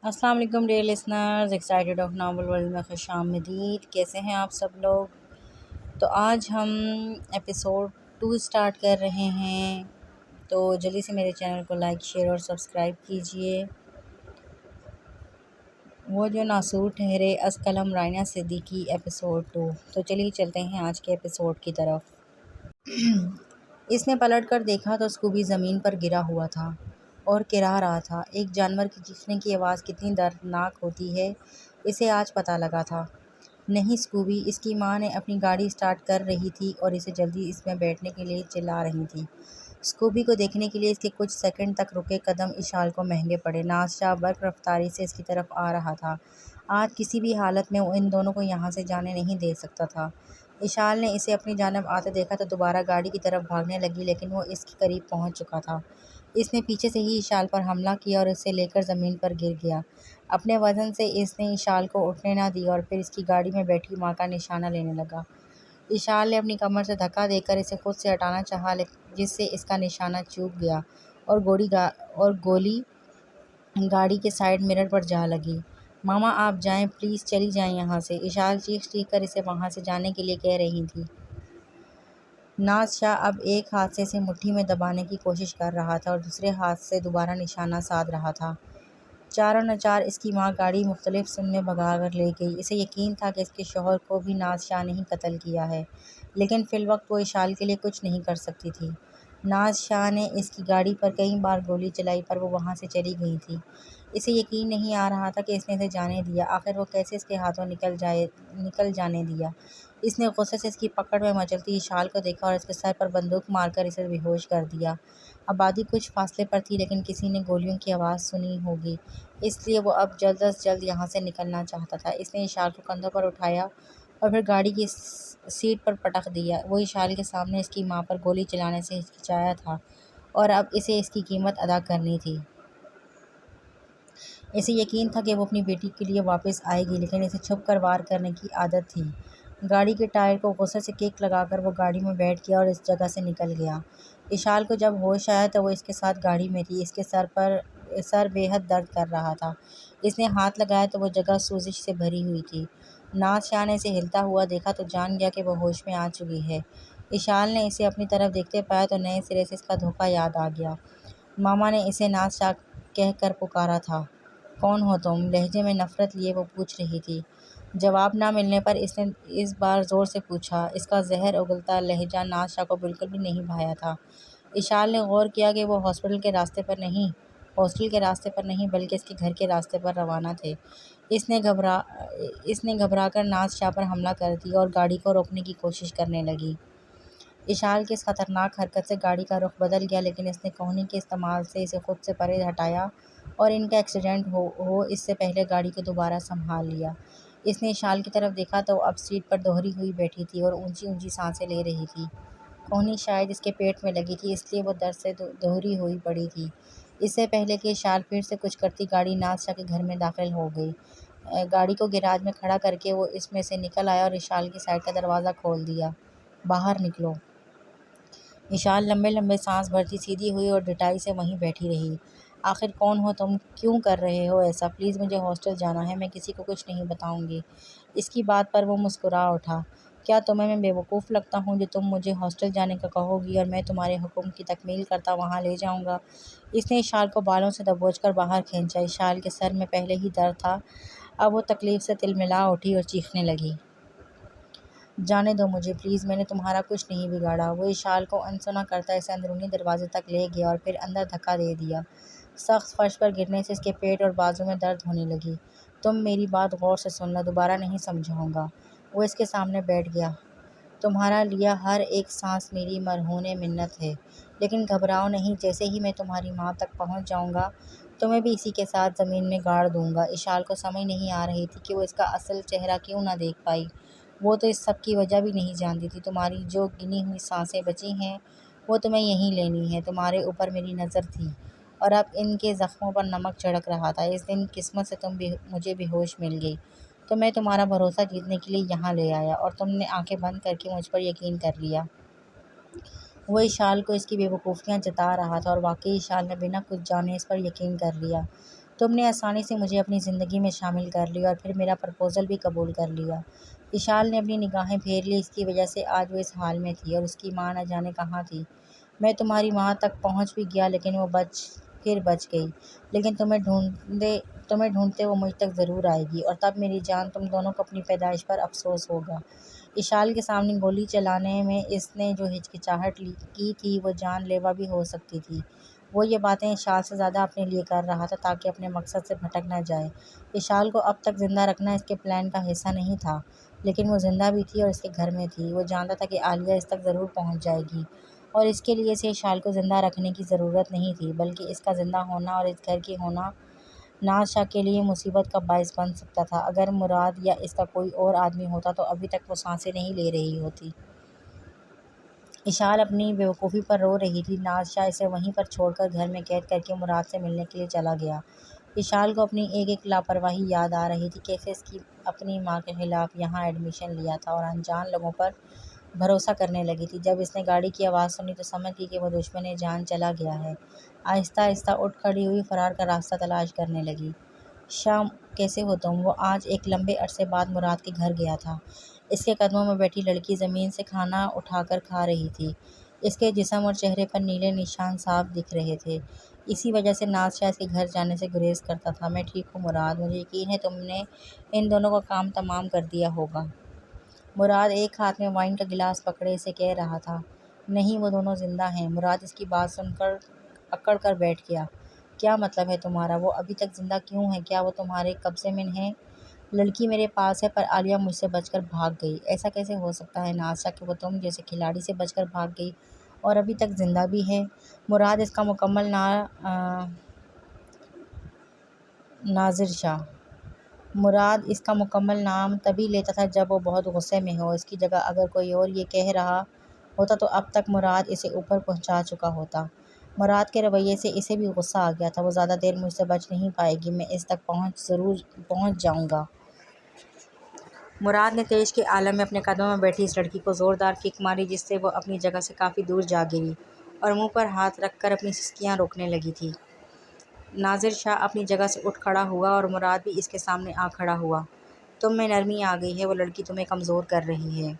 السلام علیکم dear listeners, excited of novel world میں خوش آمدید۔ کیسے ہیں آپ سب لوگ؟ تو آج ہم ایپیسوڈ 2 اسٹارٹ کر رہے ہیں، تو جلدی سے میرے چینل کو لائک شیئر اور سبسکرائب کیجئے۔ وہ جو ناسور ٹھہرے از قلم رائنا صدیقی ایپیسوڈ 2۔ تو چلیے چلتے ہیں آج کے ایپیسوڈ کی طرف۔ اس نے پلٹ کر دیکھا تو اسکوبی زمین پر گرا ہوا تھا اور کرا رہا تھا۔ ایک جانور کی چیخنے کی آواز کتنی دردناک ہوتی ہے، اسے آج پتہ لگا تھا۔ نہیں اسکوبی، اس کی ماں نے اپنی گاڑی سٹارٹ کر رہی تھی اور اسے جلدی اس میں بیٹھنے کے لیے چلا رہی تھی۔ اسکوبی کو دیکھنے کے لیے اس کے کچھ سیکنڈ تک رکے قدم اشال کو مہنگے پڑے۔ ناز شاہ برق رفتاری سے اس کی طرف آ رہا تھا۔ آج کسی بھی حالت میں وہ ان دونوں کو یہاں سے جانے نہیں دے سکتا تھا۔ اشال نے اسے اپنی جانب آتے دیکھا تو دوبارہ گاڑی کی طرف بھاگنے لگی، لیکن وہ اس کے قریب پہنچ چکا تھا۔ اس نے پیچھے سے ہی اشال پر حملہ کیا اور اسے لے کر زمین پر گر گیا۔ اپنے وزن سے اس نے اشال کو اٹھنے نہ دیا اور پھر اس کی گاڑی میں بیٹھی ماں کا نشانہ لینے لگا۔ اشال نے اپنی کمر سے دھکا دے کر اسے خود سے ہٹانا چاہا، جس سے اس کا نشانہ چوک گیا اور گولی گاڑی کے سائیڈ مرر پر جا لگی۔ ماما آپ جائیں پلیز، چلی جائیں یہاں سے، اشال چیخ کر اسے وہاں سے جانے کے لیے کہہ رہی تھی۔ ناز شاہ اب ایک ہاتھ سے اسے مٹھی میں دبانے کی کوشش کر رہا تھا اور دوسرے ہاتھ سے دوبارہ نشانہ سادھ رہا تھا۔ چاروں ناچار اس کی ماں گاڑی مختلف سمت میں بھگا کر لے گئی۔ اسے یقین تھا کہ اس کے شوہر کو بھی ناز شاہ نے ہی قتل کیا ہے، لیکن فی الوقت وہ اشال کے لیے کچھ نہیں کر سکتی تھی۔ ناز شاہ نے اس کی گاڑی پر کئی بار گولی چلائی پر وہ وہاں سے چلی گئی تھی۔ اسے یقین نہیں آ رہا تھا کہ اس نے اسے جانے دیا۔ آخر وہ کیسے اس کے ہاتھوں نکل جانے دیا؟ اس نے غصے سے اس کی پکڑ میں مچلتی اشال کو دیکھا اور اس کے سر پر بندوق مار کر اسے بے ہوش کر دیا۔ آبادی کچھ فاصلے پر تھی، لیکن کسی نے گولیوں کی آواز سنی ہوگی، اس لیے وہ اب جلد از جلد یہاں سے نکلنا چاہتا تھا۔ اس نے اشال کو کندھوں پر اٹھایا اور پھر گاڑی کی سیٹ پر پٹک دیا۔ وہ اشال کے سامنے اس کی ماں پر گولی چلانے سے ہچکچایا تھا اور اب اسے اس کی قیمت ادا کرنی تھی۔ اسے یقین تھا کہ وہ اپنی بیٹی کے لیے واپس آئے گی، لیکن اسے چھپ کر وار کرنے کی عادت تھی۔ گاڑی کے ٹائر کو غصے سے کک لگا کر وہ گاڑی میں بیٹھ گیا اور اس جگہ سے نکل گیا۔ اشال کو جب ہوش آیا تو وہ اس کے ساتھ گاڑی میں تھی۔ اس کے سر بے حد درد کر رہا تھا۔ اس نے ہاتھ لگایا تو وہ جگہ سوزش سے بھری ہوئی تھی۔ ناز شاہ نے اسے ہلتا ہوا دیکھا تو جان گیا کہ وہ ہوش میں آ چکی ہے۔ اشال نے اسے اپنی طرف دیکھتے پایا تو نئے سرے سے اس کا دھوکہ یاد آ گیا۔ ماما نے اسے ناز شاہ کہہ کر پکارا تھا۔ کون ہو تم؟ لہجے میں نفرت لیے وہ پوچھ رہی تھی۔ جواب نہ ملنے پر اس نے اس بار زور سے پوچھا۔ اس کا زہر اگلتا لہجہ ناز شاہ کو بالکل بھی نہیں بھایا تھا۔ اشال نے غور کیا کہ وہ ہاسٹل کے راستے پر نہیں بلکہ اس کے گھر کے راستے پر روانہ تھے۔ اس نے گھبرا کر ناز شاہ پر حملہ کر دیا اور گاڑی کو روکنے کی کوشش کرنے لگی۔ اشال کی اس خطرناک حرکت سے گاڑی کا رخ بدل گیا، لیکن اس نے کہنی کے استعمال سے اسے خود سے پرے ہٹایا اور ان کا ایکسیڈنٹ ہو اس سے پہلے گاڑی کو دوبارہ سنبھال لیا۔ اس نے اشال کی طرف دیکھا تو وہ اب سیٹ پر دوہری ہوئی بیٹھی تھی اور اونچی اونچی سانسیں لے رہی تھی۔ کہنی شاید اس کے پیٹ میں لگی تھی، اس لیے وہ درد سے دوہری ہوئی پڑی تھی۔ اس سے پہلے کہ اشال پھر سے کچھ کرتی، گاڑی ناز شاہ کے گھر میں داخل ہو گئی۔ گاڑی کو گیراج میں کھڑا کر کے وہ اس میں سے نکل آیا اور اشال کی سائیڈ کا دروازہ کھول دیا۔ باہر نکلو۔ اشال لمبے لمبے سانس بھرتی سیدھی ہوئی اور ڈٹائی سے وہیں بیٹھی رہی۔ آخر کون ہو تم؟ کیوں کر رہے ہو ایسا؟ پلیز مجھے ہاسٹل جانا ہے، میں کسی کو کچھ نہیں بتاؤں گی۔ اس کی بات پر وہ مسکرا اٹھا۔ کیا تمہیں میں بیوقوف لگتا ہوں جو تم مجھے ہاسٹل جانے کا کہو گی اور میں تمہارے حکم کی تکمیل کرتا وہاں لے جاؤں گا؟ اس نے اشال کو بالوں سے دبوچ کر باہر کھینچا۔ اشال کے سر میں پہلے ہی درد تھا، اب وہ تکلیف سے تلملا اٹھی اور چیخنے لگی۔ جانے دو مجھے پلیز، میں نے تمہارا کچھ نہیں بگاڑا۔ وہ اشال کو انسنا کرتا اسے اندرونی دروازے تک لے گیا اور پھر اندر دھکا دے دیا۔ سخت فرش پر گرنے سے اس کے پیٹ اور بازو میں درد ہونے لگی۔ تم میری بات غور سے سن لو، دوبارہ نہیں سمجھاؤں گا۔ وہ اس کے سامنے بیٹھ گیا۔ تمہارا لیا ہر ایک سانس میری مرہون منت ہے، لیکن گھبراؤ نہیں، جیسے ہی میں تمہاری ماں تک پہنچ جاؤں گا تمہیں بھی اسی کے ساتھ زمین میں گاڑ دوں گا۔ اشال کو سمجھ نہیں آ رہی تھی کہ وہ اس کا اصل چہرہ کیوں نہ دیکھ پائی۔ وہ تو اس سب کی وجہ بھی نہیں جانتی تھی۔ تمہاری جو گنی ہوئی سانسیں بچی ہیں وہ تمہیں یہیں لینی ہیں۔ تمہارے اوپر میری نظر تھی اور اب ان کے زخموں پر نمک چھڑک رہا تھا۔ اس دن قسمت سے مجھے بے ہوش مل گئی تو میں تمہارا بھروسہ جیتنے کے لیے یہاں لے آیا اور تم نے آنکھیں بند کر کے مجھ پر یقین کر لیا۔ وہ اشال کو اس کی بے وقوفیاں جتا رہا تھا اور واقعی اشال نے بنا کچھ جانے اس پر یقین کر لیا۔ تم نے آسانی سے مجھے اپنی زندگی میں شامل کر لیا اور پھر میرا پرپوزل بھی قبول کر لیا۔ اشال نے اپنی نگاہیں پھیر لی۔ اس کی وجہ سے آج وہ اس حال میں تھی اور اس کی ماں نہ جانے کہاں تھی۔ میں تمہاری ماں تک پہنچ بھی گیا لیکن وہ بچ گئی۔ لیکن تمہیں ڈھونڈتے وہ مجھ تک ضرور آئے گی اور تب میری جان تم دونوں کو اپنی پیدائش پر افسوس ہوگا۔ اشال کے سامنے گولی چلانے میں اس نے جو ہچکچاہٹ کی تھی وہ جان لیوا بھی ہو سکتی تھی۔ وہ یہ باتیں اشال سے زیادہ اپنے لیے کر رہا تھا تاکہ اپنے مقصد سے بھٹک نہ جائے۔ اشال کو اب تک زندہ رکھنا اس کے پلان کا حصہ نہیں تھا، لیکن وہ زندہ بھی تھی اور اس کے گھر میں تھی۔ وہ جانتا تھا کہ عالیہ اس تک ضرور پہنچ جائے گی اور اس کے لیے اسے اشال کو زندہ رکھنے کی ضرورت نہیں تھی، بلکہ اس کا زندہ ہونا اور اس گھر کی ہونا ناز شاہ کے لیے مصیبت کا باعث بن سکتا تھا۔ اگر مراد یا اس کا کوئی اور آدمی ہوتا تو ابھی تک وہ سانسیں نہیں لے رہی ہوتی۔ اشال اپنی بیوقوفی پر رو رہی تھی۔ ناز شاہ اسے وہیں پر چھوڑ کر گھر میں قید کر کے مراد سے ملنے کے لیے چلا گیا۔ اشال کو اپنی ایک ایک لاپرواہی یاد آ رہی تھی، کیسے اس کی اپنی ماں کے خلاف یہاں ایڈمیشن لیا تھا اور انجان لوگوں پر بھروسہ کرنے لگی تھی۔ جب اس نے گاڑی کی آواز سنی تو سمجھ گئی کہ وہ دشمن جان چلا گیا ہے۔ آہستہ آہستہ اٹھ کھڑی ہوئی فرار کا راستہ تلاش کرنے لگی۔ شاہ کیسے ہو تم؟ وہ آج ایک لمبے عرصے بعد مراد کے گھر گیا تھا۔ اس کے قدموں میں بیٹھی لڑکی زمین سے کھانا اٹھا کر کھا رہی تھی۔ اس کے جسم اور چہرے پر نیلے نشان صاف دکھ رہے تھے۔ اسی وجہ سے ناز شاہ اس کے گھر جانے سے گریز کرتا تھا۔ میں ٹھیک ہوں مراد، مجھے یقین ہے تم نے ان دونوں کا کام تمام کر دیا ہوگا۔ مراد ایک ہاتھ میں وائن کا گلاس پکڑے اسے کہہ رہا تھا۔ نہیں، وہ دونوں زندہ ہیں۔ مراد اس کی بات سن کر اکڑ کر بیٹھ گیا۔ کیا مطلب ہے تمہارا؟ وہ ابھی تک زندہ کیوں ہیں؟ کیا وہ تمہارے قبضے میں ہیں؟ لڑکی میرے پاس ہے پر عالیہ مجھ سے بچ کر بھاگ گئی۔ ایسا کیسے ہو سکتا ہے ناز شاہ کہ وہ تم جیسے کھلاڑی سے بچ کر بھاگ گئی اور ابھی تک زندہ بھی ہے؟ مراد اس کا مکمل نام تبھی لیتا تھا جب وہ بہت غصے میں ہو۔ اس کی جگہ اگر کوئی اور یہ کہہ رہا ہوتا تو اب تک مراد اسے اوپر پہنچا چکا ہوتا۔ مراد کے رویے سے اسے بھی غصہ آ گیا تھا۔ وہ زیادہ دیر مجھ سے بچ نہیں پائے گی، میں اس تک ضرور پہنچ جاؤں گا۔ مراد نے تیش کے عالم میں اپنے قدموں میں بیٹھی اس لڑکی کو زوردار کک ماری جس سے وہ اپنی جگہ سے کافی دور جا گری اور منہ پر ہاتھ رکھ کر اپنی سسکیاں روکنے لگی تھی۔ ناظر شاہ اپنی جگہ سے اٹھ کھڑا ہوا اور مراد بھی اس کے سامنے آ کھڑا ہوا۔ تم میں نرمی آ گئی ہے، وہ لڑکی تمہیں کمزور کر رہی ہے۔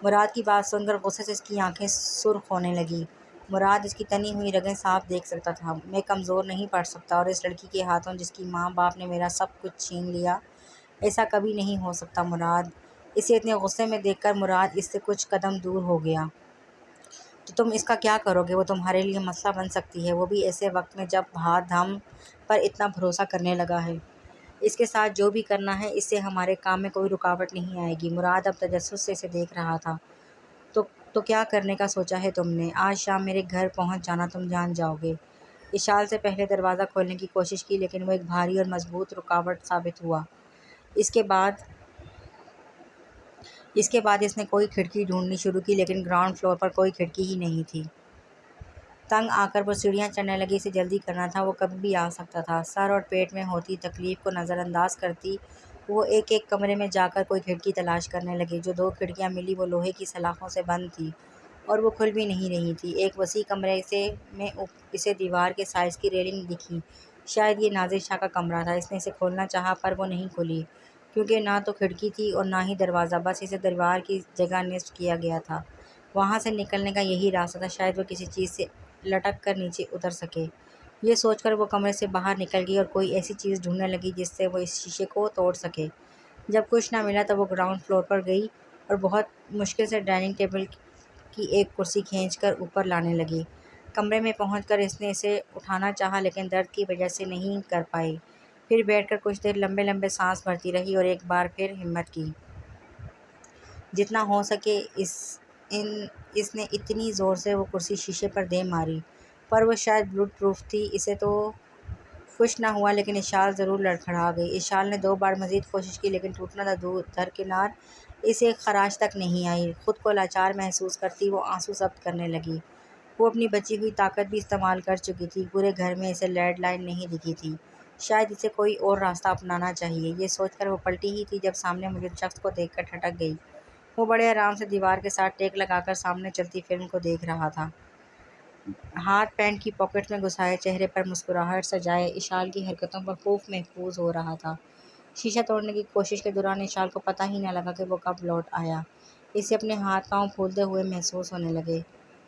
مراد کی بات سن کر غصے سے اس کی آنکھیں سرخ ہونے لگیں۔ مراد اس کی تنی ہوئی رگیں صاف دیکھ سکتا تھا۔ میں کمزور نہیں پڑ سکتا اور اس لڑکی کے ہاتھوں جس کی ماں باپ نے میرا سب کچھ چھین لیا، ایسا کبھی نہیں ہو سکتا۔ مراد اسے اتنے غصے میں دیکھ کر مراد اس سے کچھ قدم دور ہو گیا۔ تو تم اس کا کیا کرو گے؟ وہ تمہارے لیے مسئلہ بن سکتی ہے، وہ بھی ایسے وقت میں جب بھاد ہم پر اتنا بھروسہ کرنے لگا ہے۔ اس کے ساتھ جو بھی کرنا ہے اس سے ہمارے کام میں کوئی رکاوٹ نہیں آئے گی۔ مراد اب تجسس سے اسے دیکھ رہا تھا۔ تو کیا کرنے کا سوچا ہے تم نے؟ آج شام میرے گھر پہنچ جانا، تم جان جاؤ گے۔ اشال سے پہلے دروازہ کھولنے کی کوشش کی لیکن وہ ایک بھاری اور مضبوط رکاوٹ ثابت ہوا۔ اس کے بعد اس نے کوئی کھڑکی ڈھونڈنی شروع کی لیکن گراؤنڈ فلور پر کوئی کھڑکی ہی نہیں تھی۔ تنگ آ کر وہ سیڑھیاں چڑھنے لگی۔ اسے جلدی کرنا تھا، وہ کبھی بھی آ سکتا تھا۔ سر اور پیٹ میں ہوتی تکلیف کو نظر انداز کرتی وہ ایک ایک کمرے میں جا کر کوئی کھڑکی تلاش کرنے لگی۔ جو 2 کھڑکیاں ملی وہ لوہے کی سلاخوں سے بند تھیں اور وہ کھل بھی نہیں رہی تھیں۔ ایک وسیع کمرے میں اسے دیوار کے سائز کی ریلنگ دکھی۔ شاید یہ ناظر شاہ کا کمرہ تھا۔ اس نے اسے کھولنا چاہا پر وہ نہیں کھلی کیونکہ نہ تو کھڑکی تھی اور نہ ہی دروازہ، بس اسے دیوار کی جگہ نصب کیا گیا تھا۔ وہاں سے نکلنے کا یہی راستہ تھا، شاید وہ کسی چیز سے لٹک کر نیچے اتر سکے۔ یہ سوچ کر وہ کمرے سے باہر نکل گئی اور کوئی ایسی چیز ڈھونڈنے لگی جس سے وہ اس شیشے کو توڑ سکے۔ جب کچھ نہ ملا تو وہ گراؤنڈ فلور پر گئی اور بہت مشکل سے ڈائننگ ٹیبل کی ایک کرسی کھینچ کر اوپر لانے لگی۔ کمرے میں پہنچ کر اس نے اسے اٹھانا چاہا لیکن درد کی وجہ سے نہیں کر پائی۔ پھر بیٹھ کر کچھ دیر لمبے لمبے سانس بھرتی رہی اور ایک بار پھر ہمت کی۔ جتنا ہو سکے اس نے اتنی زور سے وہ کرسی شیشے پر دے ماری پر وہ شاید بلٹ پروف تھی۔ اسے تو کچھ نہ ہوا لیکن اشال ضرور لڑکھڑا گئی۔ اشال نے 2 بار مزید کوشش کی لیکن ٹوٹنا درکنار اسے خراش تک نہیں آئی۔ خود کو لاچار محسوس کرتی وہ آنسو ضبط کرنے لگی۔ وہ اپنی بچی ہوئی طاقت بھی استعمال کر چکی تھی۔ پورے گھر میں اسے لیڈ لائن نہیں دکھی تھی۔ شاید اسے کوئی اور راستہ اپنانا چاہیے۔ یہ سوچ کر وہ پلٹی ہی تھی جب سامنے موجود شخص کو دیکھ کر ٹھٹک گئی۔ وہ بڑے آرام سے دیوار کے ساتھ ٹیک لگا کر سامنے چلتی فلم کو دیکھ رہا تھا۔ ہاتھ پینٹ کی پاکٹ میں گھسائے، چہرے پر مسکراہٹ سجائے، اشال کی حرکتوں پر خوف محفوظ ہو رہا تھا۔ شیشہ توڑنے کی کوشش کے دوران اشال کو پتہ ہی نہ لگا کہ وہ کب لوٹ آیا۔ اسے اپنے ہاتھ پاؤں پھولتے ہوئے محسوس ہونے لگے۔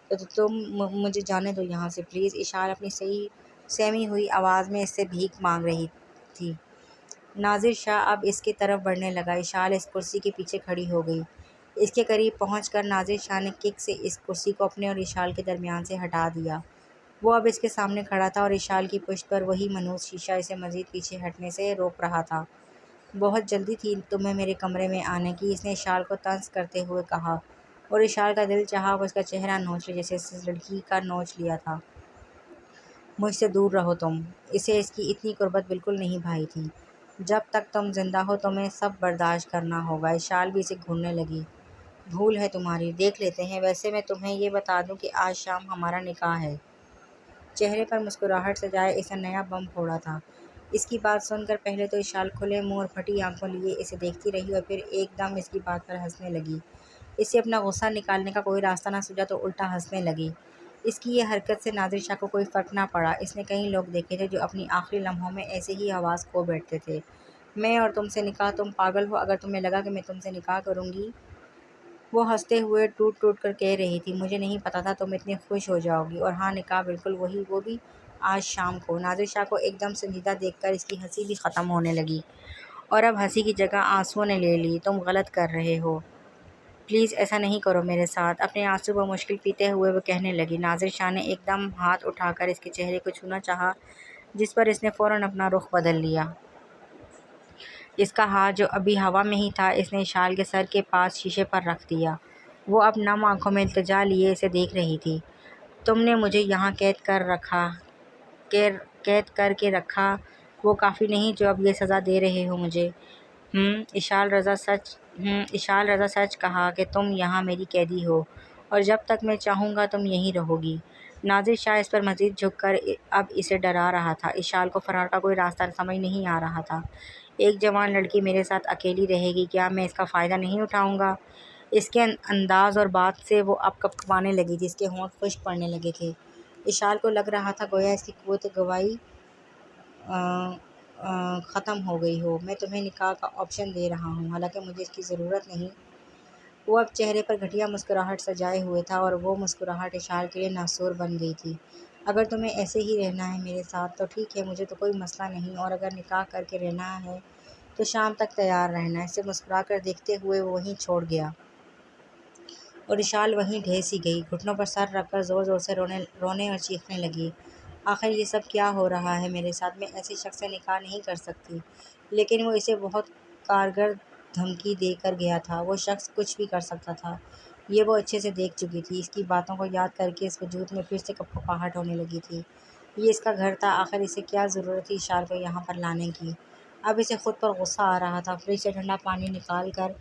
تو تم مجھے جانے دو یہاں سے پلیز، اشال اپنی سہمی ہوئی آواز میں اس سے بھیک مانگ رہی تھی۔ ناظر شاہ اب اس کی طرف بڑھنے لگا۔ اشال اس کرسی کے پیچھے کھڑی ہو گئی۔ اس کے قریب پہنچ کر ناظر شاہ نے کک سے اس کرسی کو اپنے اور اشال کے درمیان سے ہٹا دیا۔ وہ اب اس کے سامنے کھڑا تھا اور اشال کی پشت پر وہی منحوس شیشہ اسے مزید پیچھے ہٹنے سے روک رہا تھا۔ بہت جلدی تھی تمہیں میرے کمرے میں آنے کی، اس نے اشال کو طنز کرتے ہوئے کہا، اور اشال کا دل چاہا وہ اس کا چہرہ نوچ لے جیسے اس لڑکی کا نوچ لیا تھا۔ مجھ سے دور رہو تم۔ اسے اس کی اتنی قربت بالکل نہیں بھائی تھی۔ جب تک تم زندہ ہو تمہیں سب برداشت کرنا ہوگا۔ اشال بھی اسے گھورنے لگی۔ بھول ہے تمہاری، دیکھ لیتے ہیں، ویسے میں تمہیں یہ بتا دوں کہ آج شام ہمارا نکاح ہے۔ چہرے پر مسکراہٹ سجائے اس نے نیا بم پھوڑا تھا۔ اس کی بات سن کر پہلے تو اشال کھلے منہ اور پھٹی آنکھوں لیے اسے دیکھتی رہی اور پھر ایک دم اس کی بات پر ہنسنے لگی۔ اسے اپنا غصہ نکالنے کا کوئی راستہ نہ سوجا تو الٹا ہنسنے لگی۔ اس کی یہ حرکت سے ناظر شاہ کو کوئی فرق نہ پڑا۔ اس نے کئی لوگ دیکھے تھے جو اپنی آخری لمحوں میں ایسے ہی حواس کھو بیٹھتے تھے۔ میں اور تم سے نکاح، تم پاگل ہو اگر تمہیں لگا کہ میں تم سے نکاح کروں گی؟ وہ ہنستے ہوئے ٹوٹ ٹوٹ کر کہہ رہی تھی، مجھے نہیں پتا تھا تم اتنی خوش ہو جاؤ گی، اور ہاں نکاح بالکل وہی، وہ بھی آج شام کو۔ ناظر شاہ کو ایک دم سنجیدہ دیکھ کر اس کی ہنسی بھی ختم ہونے لگی، اور اب ہنسی کی جگہ آنسوؤں نے لے لی۔ تم غلط کر رہے ہو، پلیز ایسا نہیں کرو میرے ساتھ، اپنے آنسو بمشکل پیتے ہوئے وہ کہنے لگی۔ ناظر شاہ نے ایک دم ہاتھ اٹھا کر اس کے چہرے کو چھونا چاہا، جس پر اس نے فوراً اپنا رخ بدل لیا۔ اس کا ہاتھ جو ابھی ہوا میں ہی تھا اس نے اشال کے سر کے پاس شیشے پر رکھ دیا۔ وہ اب نم آنکھوں میں التجا لیے اسے دیکھ رہی تھی۔ تم نے مجھے یہاں قید کر کے رکھا، وہ کافی نہیں جو اب یہ سزا دے رہے ہو مجھے؟ اشال رضا سچ کہا کہ تم یہاں میری قیدی ہو، اور جب تک میں چاہوں گا تم یہیں رہو گی۔ ناظر شاہ اس پر مزید جھک کر اب اسے ڈرا رہا تھا۔ اشال کو فرار کا کوئی راستہ سمجھ نہیں آ رہا تھا۔ ایک جوان لڑکی میرے ساتھ اکیلی رہے گی، کیا میں اس کا فائدہ نہیں اٹھاؤں گا؟ اس کے انداز اور بات سے وہ اب کپکپانے لگی تھی، اس کے ہونٹ خشک پڑنے لگے تھے۔ اشال کو لگ رہا تھا گویا اس کی قوت گواہی ختم ہو گئی ہو۔ میں تمہیں نکاح کا آپشن دے رہا ہوں، حالانکہ مجھے اس کی ضرورت نہیں۔ وہ اب چہرے پر گھٹیا مسکراہٹ سجائے ہوئے تھا، اور وہ مسکراہٹ اشال کے لیے ناسور بن گئی تھی۔ اگر تمہیں ایسے ہی رہنا ہے میرے ساتھ تو ٹھیک ہے، مجھے تو کوئی مسئلہ نہیں، اور اگر نکاح کر کے رہنا ہے تو شام تک تیار رہنا۔ اسے مسکرا کر دیکھتے ہوئے وہ وہیں چھوڑ گیا، اور اشال وہیں ڈھہ سی گئی، گھٹنوں پر سر رکھ کر زور زور سے رونے اور چیخنے لگی۔ آخر یہ سب کیا ہو رہا ہے میرے ساتھ؟ میں ایسے شخص سے نکاح نہیں کر سکتی۔ لیکن وہ اسے بہت کارگر دھمکی دے کر گیا تھا، وہ شخص کچھ بھی کر سکتا تھا، یہ وہ اچھے سے دیکھ چکی تھی۔ اس کی باتوں کو یاد کر کے اس وجود میں پھر سے کپکپاہٹ ہونے لگی تھی۔ یہ اس کا گھر تھا، آخر اسے کیا ضرورت تھی اشال کو یہاں پر لانے کی؟ اب اسے خود پر غصہ آ رہا تھا۔ فریج سے ٹھنڈا پانی نکال کر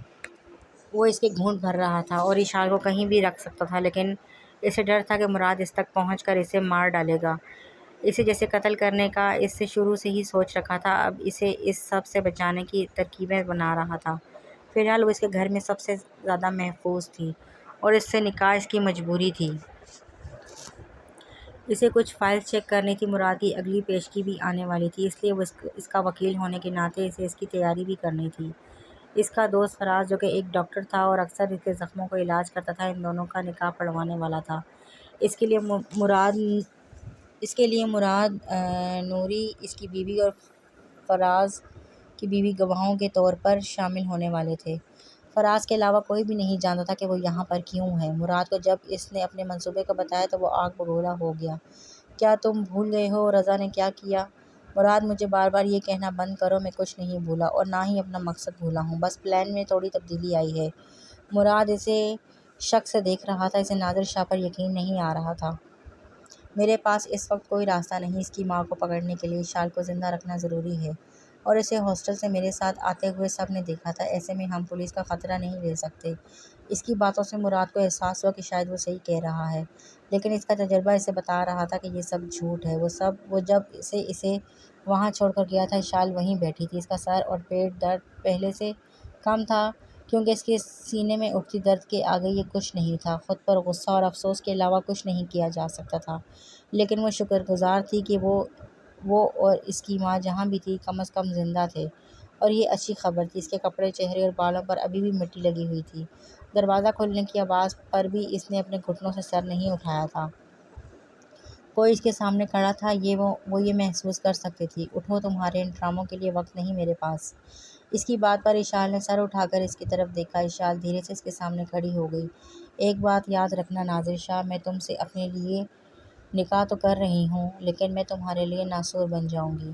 وہ اس کے گھونٹ بھر رہا تھا، اور اشال کو کہیں بھی رکھ سکتا تھا، لیکن اسے ڈر تھا کہ مراد اس تک پہنچ کر اسے مار ڈالے گا۔ اسے جیسے قتل کرنے کا اس سے شروع سے ہی سوچ رکھا تھا، اب اسے اس سب سے بچانے کی ترکیبیں بنا رہا تھا۔ فی الحال وہ اس کے گھر میں سب سے زیادہ محفوظ تھی، اور اس سے نکاح اس کی مجبوری تھی۔ اسے کچھ فائلز چیک کرنی تھی، مراد کی اگلی پیشگی بھی آنے والی تھی، اس لیے وہ اس کا وکیل ہونے کے ناطے اسے اس کی تیاری بھی کرنی تھی۔ اس کا دوست فراز، جو کہ ایک ڈاکٹر تھا اور اکثر اس کے زخموں کا علاج کرتا تھا، ان دونوں کا نکاح پڑھوانے والا تھا۔ اس کے لیے مراد نوری، اس کی بیوی، اور فراز کی بیوی گواہوں کے طور پر شامل ہونے والے تھے۔ فراز کے علاوہ کوئی بھی نہیں جانتا تھا کہ وہ یہاں پر کیوں ہے۔ مراد کو جب اس نے اپنے منصوبے کو بتایا تو وہ آگ بگولا ہو گیا۔ کیا تم بھول گئے ہو رضا نے کیا کیا؟ مراد، مجھے بار بار یہ کہنا بند کرو، میں کچھ نہیں بھولا، اور نہ ہی اپنا مقصد بھولا ہوں، بس پلان میں تھوڑی تبدیلی آئی ہے۔ مراد اسے شک سے دیکھ رہا تھا، اسے ناظر شاہ پر یقین نہیں آ رہا تھا۔ میرے پاس اس وقت کوئی راستہ نہیں، اس کی ماں کو پکڑنے کے لیے اشال کو زندہ رکھنا ضروری ہے، اور اسے ہاسٹل سے میرے ساتھ آتے ہوئے سب نے دیکھا تھا، ایسے میں ہم پولیس کا خطرہ نہیں لے سکتے۔ اس کی باتوں سے مراد کو احساس ہوا کہ شاید وہ صحیح کہہ رہا ہے، لیکن اس کا تجربہ اسے بتا رہا تھا کہ یہ سب جھوٹ ہے۔ وہ جب اسے وہاں چھوڑ کر گیا تھا اشال وہیں بیٹھی تھی، اس کا سر اور پیٹ درد پہلے سے کم تھا کیونکہ اس کے سینے میں اٹھتی درد کے آگے یہ کچھ نہیں تھا۔ خود پر غصہ اور افسوس کے علاوہ کچھ نہیں کیا جا سکتا تھا، لیکن وہ شکر گزار تھی کہ وہ اور اس کی ماں جہاں بھی تھی کم از کم زندہ تھے، اور یہ اچھی خبر تھی۔ اس کے کپڑے، چہرے اور بالوں پر ابھی بھی مٹی لگی ہوئی تھی۔ دروازہ کھلنے کی آواز پر بھی اس نے اپنے گھٹنوں سے سر نہیں اٹھایا تھا۔ کوئی اس کے سامنے کھڑا تھا، وہ یہ محسوس کر سکتی تھی۔ اٹھو، تمہارے ان ڈراموں کے لیے وقت نہیں میرے پاس۔ اس کی بات پر اشال نے سر اٹھا کر اس کی طرف دیکھا۔ اشال دھیرے سے اس کے سامنے کھڑی ہو گئی۔ ایک بات یاد رکھنا ناظر شاہ، میں تم سے اپنے لیے نکاح تو کر رہی ہوں، لیکن میں تمہارے لیے ناسور بن جاؤں گی۔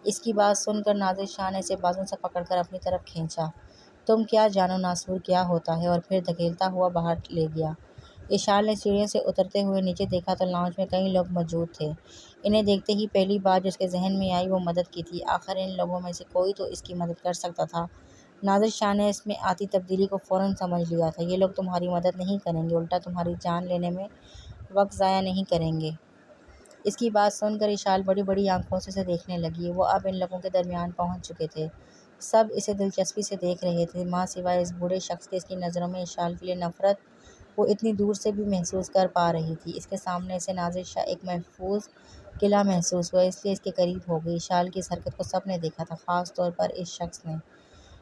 اس کی بات سن کر ناظر شاہ نے اسے بازو سے پکڑ کر اپنی طرف کھینچا۔ تم کیا جانو ناسور کیا ہوتا ہے، اور پھر دھکیلتا ہوا باہر لے گیا۔ اشال نے سیڑھیوں سے اترتے ہوئے نیچے دیکھا تو لاؤنج میں کئی لوگ موجود تھے۔ انہیں دیکھتے ہی پہلی بات جو اس کے ذہن میں آئی وہ مدد کی تھی۔ آخر ان لوگوں میں سے کوئی تو اس کی مدد کر سکتا تھا۔ ناظر شاہ نے اس میں آتی تبدیلی کو فوراً سمجھ لیا تھا۔ یہ لوگ تمہاری مدد نہیں کریں گے، الٹا تمہاری جان لینے میں وقت ضائع نہیں کریں گے۔ اس کی بات سن کر اشال بڑی بڑی آنکھوں سے اسے دیکھنے لگی۔ وہ اب ان لوگوں کے درمیان پہنچ چکے تھے۔ سب اسے دلچسپی سے دیکھ رہے تھے، ماں سوائے اس بوڑھے شخص کے۔ اس کی نظروں میں اشال کے لیے نفرت وہ اتنی دور سے بھی محسوس کر پا رہی تھی۔ اس کے سامنے اسے ناظر شاہ ایک محفوظ قلعہ محسوس ہوا، اس لیے اس کے قریب ہو گئی۔ اشال کی اس حرکت کو سب نے دیکھا تھا، خاص طور پر اس شخص نے۔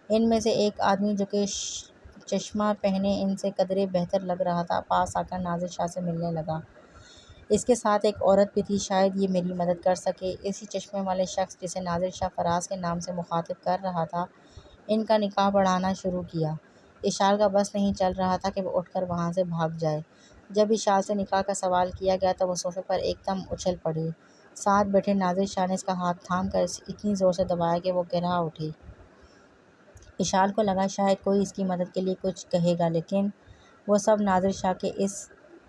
ان میں سے ایک آدمی جو کہ چشمہ پہنے ان سے قدرے بہتر لگ رہا تھا، پاس آ کر ناظر شاہ سے ملنے لگا۔ اس کے ساتھ ایک عورت بھی تھی، شاید یہ میری مدد کر سکے۔ اسی چشمے والے شخص جسے ناظر شاہ فراز کے نام سے مخاطب کر رہا تھا، ان کا نکاح بڑھانا شروع کیا۔ اشال کا بس نہیں چل رہا تھا کہ وہ اٹھ کر وہاں سے بھاگ جائے۔ جب اشال سے نکاح کا سوال کیا گیا تو وہ صوفے پر ایک دم اچھل پڑی۔ ساتھ بیٹھے ناظر شاہ نے اس کا ہاتھ تھام کر اسے اتنی زور سے دبایا کہ وہ گرا اٹھی۔ اشال کو لگا شاید کوئی اس کی مدد کے لیے کچھ کہے گا، لیکن وہ سب ناظر شاہ کے اس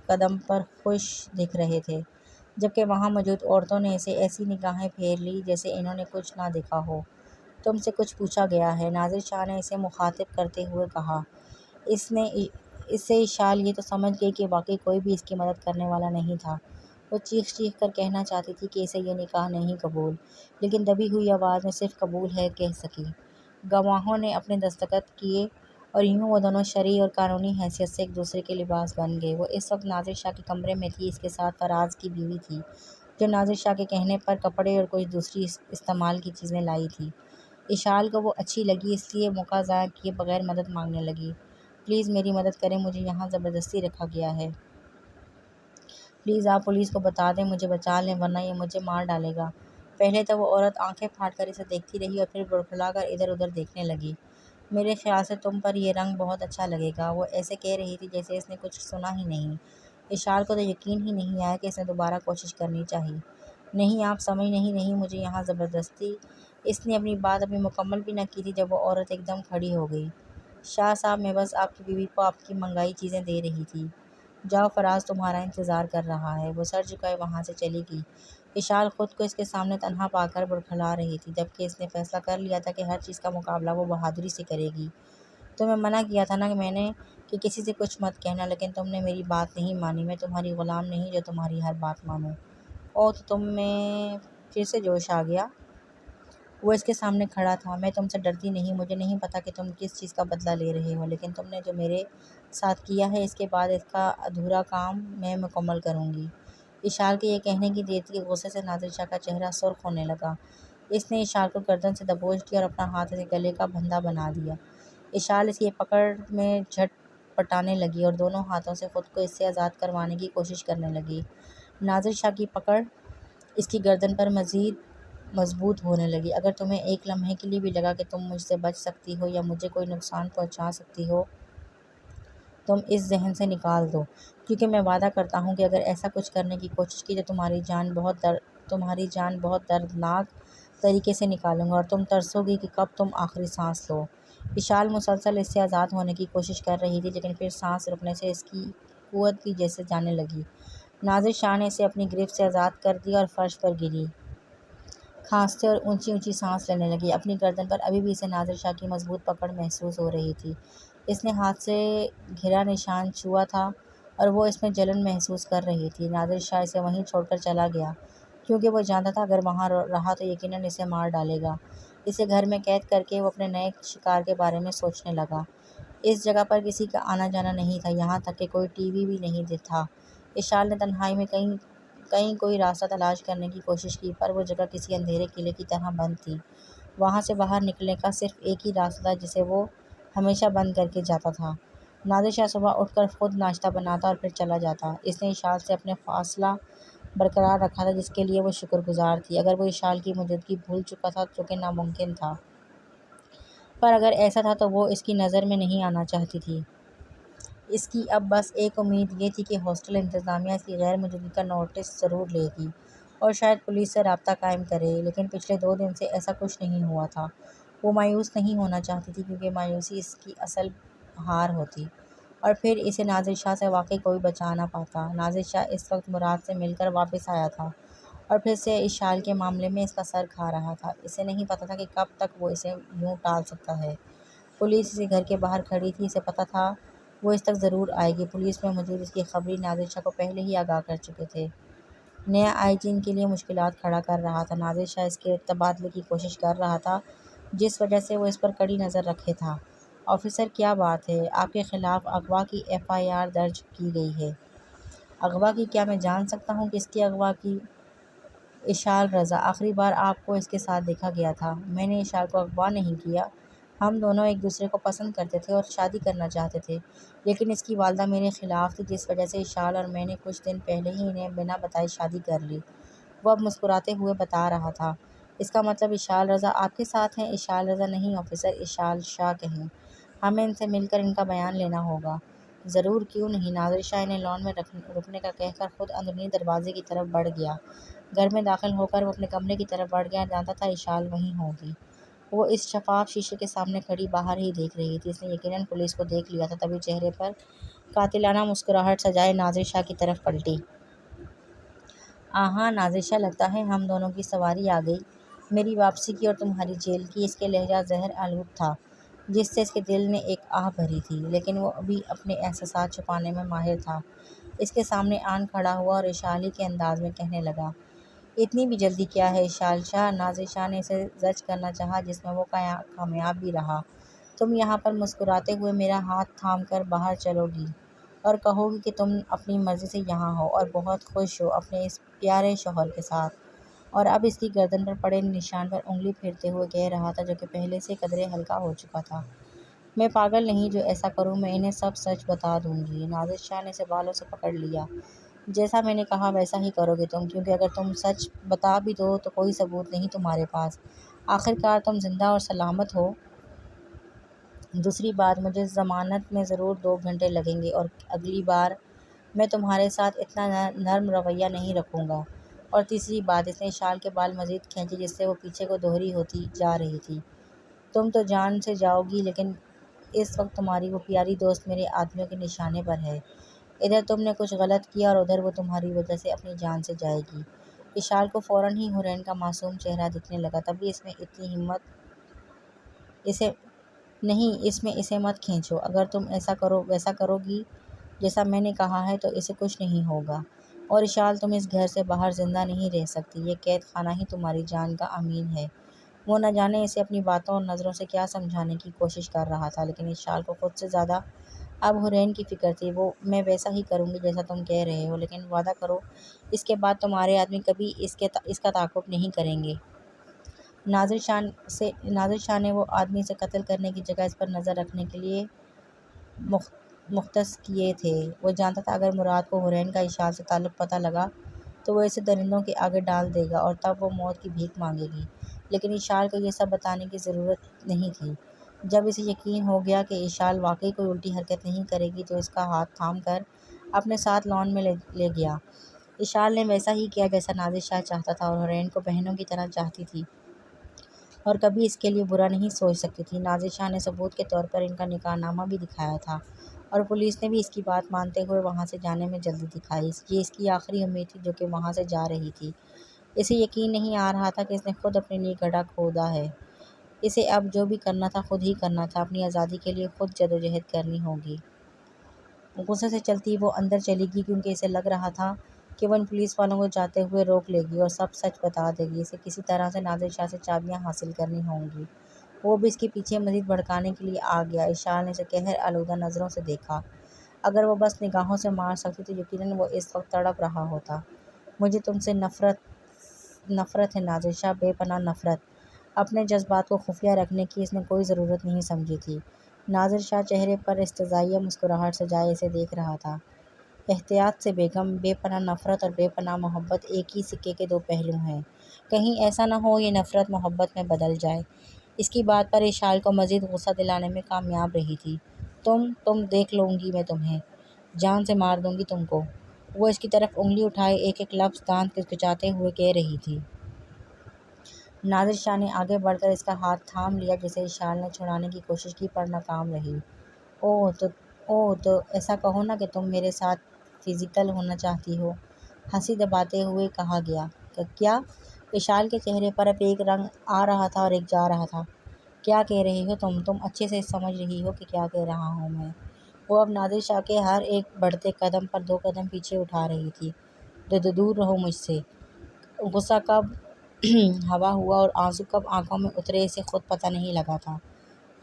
قدم پر خوش دکھ رہے تھے، جبکہ وہاں موجود عورتوں نے اسے ایسی نگاہیں پھیر لیں جیسے انہوں نے کچھ نہ دیکھا ہو۔ تم سے کچھ پوچھا گیا ہے، ناظر شاہ نے اسے مخاطب کرتے ہوئے کہا۔ اس سے اشال یہ تو سمجھ گئی کہ واقعی کوئی بھی اس کی مدد کرنے والا نہیں تھا۔ وہ چیخ چیخ کر کہنا چاہتی تھی کہ اسے یہ نکاح نہیں قبول، لیکن دبی ہوئی آواز میں صرف قبول ہے کہہ سکی۔ گواہوں نے اپنے دستخط کیے اور یوں وہ دونوں شرعی اور قانونی حیثیت سے ایک دوسرے کے لباس بن گئے۔ وہ اس وقت ناظر شاہ کے کمرے میں تھی، اس کے ساتھ فراز کی بیوی تھی، جو ناظر شاہ کے کہنے پر کپڑے اور کچھ دوسری استعمال کی چیزیں لائی تھی۔ اشال کو وہ اچھی لگی، اس لیے موقع ضائع کیے بغیر مدد مانگنے لگی۔ پلیز میری مدد کریں، مجھے یہاں زبردستی رکھا گیا ہے۔ پلیز آپ پولیس کو بتا دیں، مجھے بچا لیں، ورنہ یہ مجھے مار ڈالے گا۔ پہلے تو وہ عورت آنکھیں پھاڑ کر اسے دیکھتی رہی اور پھر بڑبڑا کر ادھر ادھر دیکھنے لگی۔ میرے خیال سے تم پر یہ رنگ بہت اچھا لگے گا، وہ ایسے کہہ رہی تھی جیسے اس نے کچھ سنا ہی نہیں۔ اشال کو تو یقین ہی نہیں آیا کہ اس نے دوبارہ کوشش کرنی چاہی۔ نہیں، آپ سمجھ نہیں مجھے یہاں زبردستی۔ اس نے اپنی بات ابھی مکمل بھی نہ کی تھی جب وہ عورت ایک دم کھڑی ہو گئی۔ شاہ صاحب، میں بس آپ کی بیوی کو آپ کی منگائی چیزیں دے رہی تھی۔ جاؤ، فراز تمہارا انتظار کر رہا ہے۔ وہ سر جھکائے وہاں سے چلی گئی۔ اشال خود کو اس کے سامنے تنہا پا کر بڑبڑا رہی تھی، جبکہ اس نے فیصلہ کر لیا تھا کہ ہر چیز کا مقابلہ وہ بہادری سے کرے گی۔ تمہیں منع کیا تھا نا میں نے کہ کسی سے کچھ مت کہنا، لیکن تم نے میری بات نہیں مانی۔ میں تمہاری غلام نہیں جو تمہاری ہر بات مانوں۔ اوہ، تو تم میں پھر سے جوش آ گیا۔ وہ اس کے سامنے کھڑا تھا۔ میں تم سے ڈرتی نہیں، مجھے نہیں پتہ کہ تم کس چیز کا بدلہ لے رہے ہو، لیکن تم نے جو میرے ساتھ کیا ہے اس کے بعد اس کا ادھورا کام میں مکمل کروں گی۔ اشال کے یہ کہنے کی دیر تھی کہ غصے سے ناظر شاہ کا چہرہ سرخ ہونے لگا۔ اس نے اشال کو گردن سے دبوچ لیا اور اپنا ہاتھ اسے گلے کا پھندا بنا دیا۔ اشال اس کی پکڑ میں جھٹ پٹانے لگی اور دونوں ہاتھوں سے خود کو اس سے آزاد کروانے کی کوشش کرنے لگی۔ ناظر شاہ کی پکڑ اس کی گردن پر مزید مضبوط ہونے لگی۔ اگر تمہیں ایک لمحے کے لیے بھی لگا کہ تم مجھ سے بچ سکتی ہو یا مجھے کوئی نقصان پہنچا سکتی ہو، تم اس ذہن سے نکال دو، کیونکہ میں وعدہ کرتا ہوں کہ اگر ایسا کچھ کرنے کی کوشش کی تو تمہاری جان بہت دردناک طریقے سے نکالوں گا اور تم ترسو گی کہ کب تم آخری سانس لو۔ اشال مسلسل اس سے آزاد ہونے کی کوشش کر رہی تھی، لیکن پھر سانس رکنے سے اس کی قوت بھی جیسے جانے لگی۔ ناظر شاہ نے اسے اپنی گرفت سے آزاد کر دیا اور فرش پر گری، کھانستے اور اونچی اونچی سانس لینے لگی۔ اپنی گردن پر ابھی بھی اسے ناظر شاہ کی مضبوط پکڑ محسوس ہو رہی تھی۔ اس نے ہاتھ سے گھرا نشان چھوا تھا اور وہ اس میں جلن محسوس کر رہی تھی۔ ناظر شاہ اسے وہیں چھوڑ کر چلا گیا، کیونکہ وہ جانتا تھا اگر وہاں رہا تو یقیناً اسے مار ڈالے گا۔ اسے گھر میں قید کر کے وہ اپنے نئے شکار کے بارے میں سوچنے لگا۔ اس جگہ پر کسی کا آنا جانا نہیں تھا، یہاں تک کہ کوئی ٹی وی بھی نہیں تھا۔ اشال نے تنہائی میں کہیں کوئی راستہ تلاش کرنے کی کوشش کی، پر وہ جگہ کسی اندھیرے قلعے کی طرح بند تھی۔ وہاں سے باہر نکلنے کا صرف ایک ہی راستہ تھا جسے وہ ہمیشہ بند کر کے جاتا تھا۔ نادر شاہ صبح اٹھ کر خود ناشتہ بناتا اور پھر چلا جاتا۔ اس نے اشال سے اپنے فاصلہ برقرار رکھا تھا، جس کے لیے وہ شکر گزار تھی۔ اگر وہ اشال کی موجودگی بھول چکا تھا، جو کہ ناممکن تھا، پر اگر ایسا تھا تو وہ اس کی نظر میں نہیں آنا چاہتی تھی۔ اس کی اب بس ایک امید یہ تھی کہ ہاسٹل انتظامیہ اس کی غیر موجودگی کا نوٹس ضرور لے گی اور شاید پولیس سے رابطہ قائم کرے، لیکن پچھلے 2 دن سے ایسا کچھ نہیں ہوا تھا۔ وہ مایوس نہیں ہونا چاہتی تھی، کیونکہ مایوسی اس کی اصل ہار ہوتی، اور پھر اسے نازر شاہ سے واقعی کوئی بچا نہ پاتا۔ نازر شاہ اس وقت مراد سے مل کر واپس آیا تھا اور پھر سے اشال کے معاملے میں اس کا سر کھا رہا تھا۔ اسے نہیں پتا تھا کہ کب تک وہ اسے یوں ٹال سکتا ہے۔ پولیس اسی گھر کے باہر کھڑی تھی، اسے پتا تھا وہ اس تک ضرور آئے گی۔ پولیس میں موجود اس کی خبری نازر شاہ کو پہلے ہی آگاہ کر چکے تھے۔ نیا آئی جی ان کے لیے مشکلات کھڑا کر رہا تھا۔ نازر شاہ اس کے تبادلے کی کوشش کر رہا تھا، جس وجہ سے وہ اس پر کڑی نظر رکھے تھا۔ آفیسر، کیا بات ہے؟ آپ کے خلاف اغوا کی ایف آئی آر درج کی گئی ہے۔ اغوا کی؟ کیا میں جان سکتا ہوں کس کی اغوا کی؟ اشال رضا، آخری بار آپ کو اس کے ساتھ دیکھا گیا تھا۔ میں نے اشال کو اغوا نہیں کیا۔ ہم دونوں ایک دوسرے کو پسند کرتے تھے اور شادی کرنا چاہتے تھے، لیکن اس کی والدہ میرے خلاف تھی، جس وجہ سے اشال اور میں نے کچھ دن پہلے ہی انہیں بنا بتائے شادی کر لی۔ وہ اب مسکراتے ہوئے بتا رہا تھا۔ اس کا مطلب اشال رضا آپ کے ساتھ ہیں؟ اشال رضا نہیں آفیسر، اشال شاہ کہیں۔ ہمیں ان سے مل کر ان کا بیان لینا ہوگا۔ ضرور، کیوں نہیں؟ نازر شاہ انہیں لان میں رکنے کا کہہ کر خود اندرونی دروازے کی طرف بڑھ گیا۔ گھر میں داخل ہو کر وہ اپنے کمرے کی طرف بڑھ گیا، جانتا تھا اشال وہیں ہوگی۔ وہ اس شفاف شیشے کے سامنے کھڑی باہر ہی دیکھ رہی تھی۔ اس نے یقیناً پولیس کو دیکھ لیا تھا، تبھی چہرے پر قاتلانہ مسکراہٹ سجائے نازر شاہ کی طرف پلٹی۔ آہاں نازر شاہ، لگتا ہے ہم دونوں کی سواری آ گئی، میری واپسی کی اور تمہاری جیل کی۔ اس کے لہجہ زہر آلود تھا، جس سے اس کے دل نے ایک آہ بھری تھی، لیکن وہ ابھی اپنے احساسات چھپانے میں ماہر تھا۔ اس کے سامنے آن کھڑا ہوا اور اشال ہی کے انداز میں کہنے لگا، اتنی بھی جلدی کیا ہے اشال شاہ؟ نازر شاہ نے اسے زج کرنا چاہا، جس میں وہ کامیاب بھی رہا۔ تم یہاں پر مسکراتے ہوئے میرا ہاتھ تھام کر باہر چلو گی اور کہو گی کہ تم اپنی مرضی سے یہاں ہو اور بہت خوش ہو اپنے اس پیارے شوہر کے ساتھ۔ اور اب اس کی گردن پر پڑے نشان پر انگلی پھیرتے ہوئے کہہ رہا تھا، جو کہ پہلے سے قدرے ہلکا ہو چکا تھا، میں پاگل نہیں جو ایسا کروں، میں انہیں سب سچ بتا دوں گی۔ نازر شاہ نے اسے بالوں سے پکڑ لیا۔ جیسا میں نے کہا ویسا ہی کرو گے تم، کیونکہ اگر تم سچ بتا بھی دو تو کوئی ثبوت نہیں تمہارے پاس، آخرکار تم زندہ اور سلامت ہو۔ دوسری بات، مجھے ضمانت میں ضرور 2 گھنٹے لگیں گے، اور اگلی بار میں تمہارے ساتھ اتنا نرم رویہ نہیں رکھوں گا۔ اور تیسری بات، اس نے اشال کے بال مزید کھینچے، جس سے وہ پیچھے کو دوہری ہوتی جا رہی تھی، تم تو جان سے جاؤ گی، لیکن اس وقت تمہاری وہ پیاری دوست میرے آدمیوں کے نشانے پر ہے۔ ادھر تم نے کچھ غلط کیا اور ادھر وہ تمہاری وجہ سے اپنی جان سے جائے گی۔ اشال کو فوراً ہی حورین کا معصوم چہرہ دکھنے لگا، تبھی اس میں اتنی ہمت اس میں اسے مت کھینچو، اگر تم ویسا کرو گی جیسا میں نے کہا ہے تو اسے کچھ نہیں ہوگا۔ اور اشال، تم اس گھر سے باہر زندہ نہیں رہ سکتی، یہ قید خانہ ہی تمہاری جان کا امین ہے۔ وہ نہ جانے اسے اپنی باتوں اور نظروں سے کیا سمجھانے کی کوشش کر رہا تھا، لیکن اشال کو خود سے زیادہ اب حورین کی فکر تھی۔ میں ویسا ہی کروں گی جیسا تم کہہ رہے ہو، لیکن وعدہ کرو اس کے بعد تمہارے آدمی کبھی اس کا تعاقب نہیں کریں گے۔ نازر شاہ نے وہ آدمی سے قتل کرنے کی جگہ اس پر نظر رکھنے کے لیے مختص کیے تھے۔ وہ جانتا تھا اگر مراد کو حورین کا اشال سے تعلق پتہ لگا تو وہ اسے درندوں کے آگے ڈال دے گا اور تب وہ موت کی بھیک مانگے گی، لیکن اشال کو یہ سب بتانے کی ضرورت نہیں تھی۔ جب اسے یقین ہو گیا کہ اشال واقعی کوئی الٹی حرکت نہیں کرے گی تو اس کا ہاتھ تھام کر اپنے ساتھ لان میں لے گیا۔ اشال نے ویسا ہی کیا جیسا نازر شاہ چاہتا تھا، اور حورین کو بہنوں کی طرح چاہتی تھی اور کبھی اس کے لیے برا نہیں سوچ سکتی تھی۔ نازر شاہ نے ثبوت کے طور پر ان کا نکاح نامہ بھی دکھایا تھا، اور پولیس نے بھی اس کی بات مانتے ہوئے وہاں سے جانے میں جلدی دکھائی۔ یہ اس کی آخری امید تھی جو کہ وہاں سے جا رہی تھی۔ اسے یقین نہیں آ رہا تھا کہ اس نے خود اپنے لیے گڑھا کھودا ہے۔ اسے اب جو بھی کرنا تھا خود ہی کرنا تھا، اپنی آزادی کے لیے خود جدوجہد کرنی ہوگی۔ غصے سے چلتی وہ اندر چلی گئی، کیونکہ اسے لگ رہا تھا کہ وہ ان پولیس والوں کو جاتے ہوئے روک لے گی اور سب سچ بتا دے گی۔ اسے کسی طرح سے نازر شاہ سے چابیاں حاصل کرنی ہوں گی وہ بھی اس کے پیچھے مزید بھڑکانے کے لیے آ گیا۔ اشال نے اسے قہر آلودہ نظروں سے دیکھا۔ اگر وہ بس نگاہوں سے مار سکتی تو یقیناً وہ اس وقت تڑپ رہا ہوتا۔ مجھے تم سے نفرت ہے نادر شاہ، بے پناہ نفرت۔ اپنے جذبات کو خفیہ رکھنے کی اس نے کوئی ضرورت نہیں سمجھی تھی۔ نادر شاہ چہرے پر استحضائیہ مسکراہٹ سجائے اسے دیکھ رہا تھا۔ احتیاط سے بیگم، بے پناہ نفرت اور بے پناہ محبت ایک ہی سکے کے دو پہلو ہیں۔ کہیں ایسا نہ ہو یہ نفرت محبت میں بدل جائے۔ اس کی بات پر اشال کو مزید غصہ دلانے میں کامیاب رہی تھی۔ تم دیکھ لوں گی میں تمہیں، جان سے مار دوں گی تم کو، وہ اس کی طرف انگلی اٹھائے ایک ایک لفظ دانت کچکچاتے ہوئے کہہ رہی تھی۔ نادر شاہ نے آگے بڑھ کر اس کا ہاتھ تھام لیا جسے اشال نے چھڑانے کی کوشش کی پر ناکام رہی۔ تو ایسا کہو نا کہ تم میرے ساتھ فزیکل ہونا چاہتی ہو، ہنسی دباتے ہوئے کہا گیا۔ کیا؟ اشال کے چہرے پر اب ایک رنگ آ رہا تھا اور ایک جا رہا تھا۔ کیا کہہ رہی ہو تم اچھے سے سمجھ رہی ہو کہ کیا کہہ رہا ہوں میں؟ وہ اب نادر شاہ کے ہر ایک بڑھتے قدم پر دو قدم پیچھے اٹھا رہی تھی۔ دور رہو مجھ سے۔ غصہ کب ہوا ہوا اور آنسو کب آنکھوں میں اترے اسے خود پتہ نہیں لگا تھا۔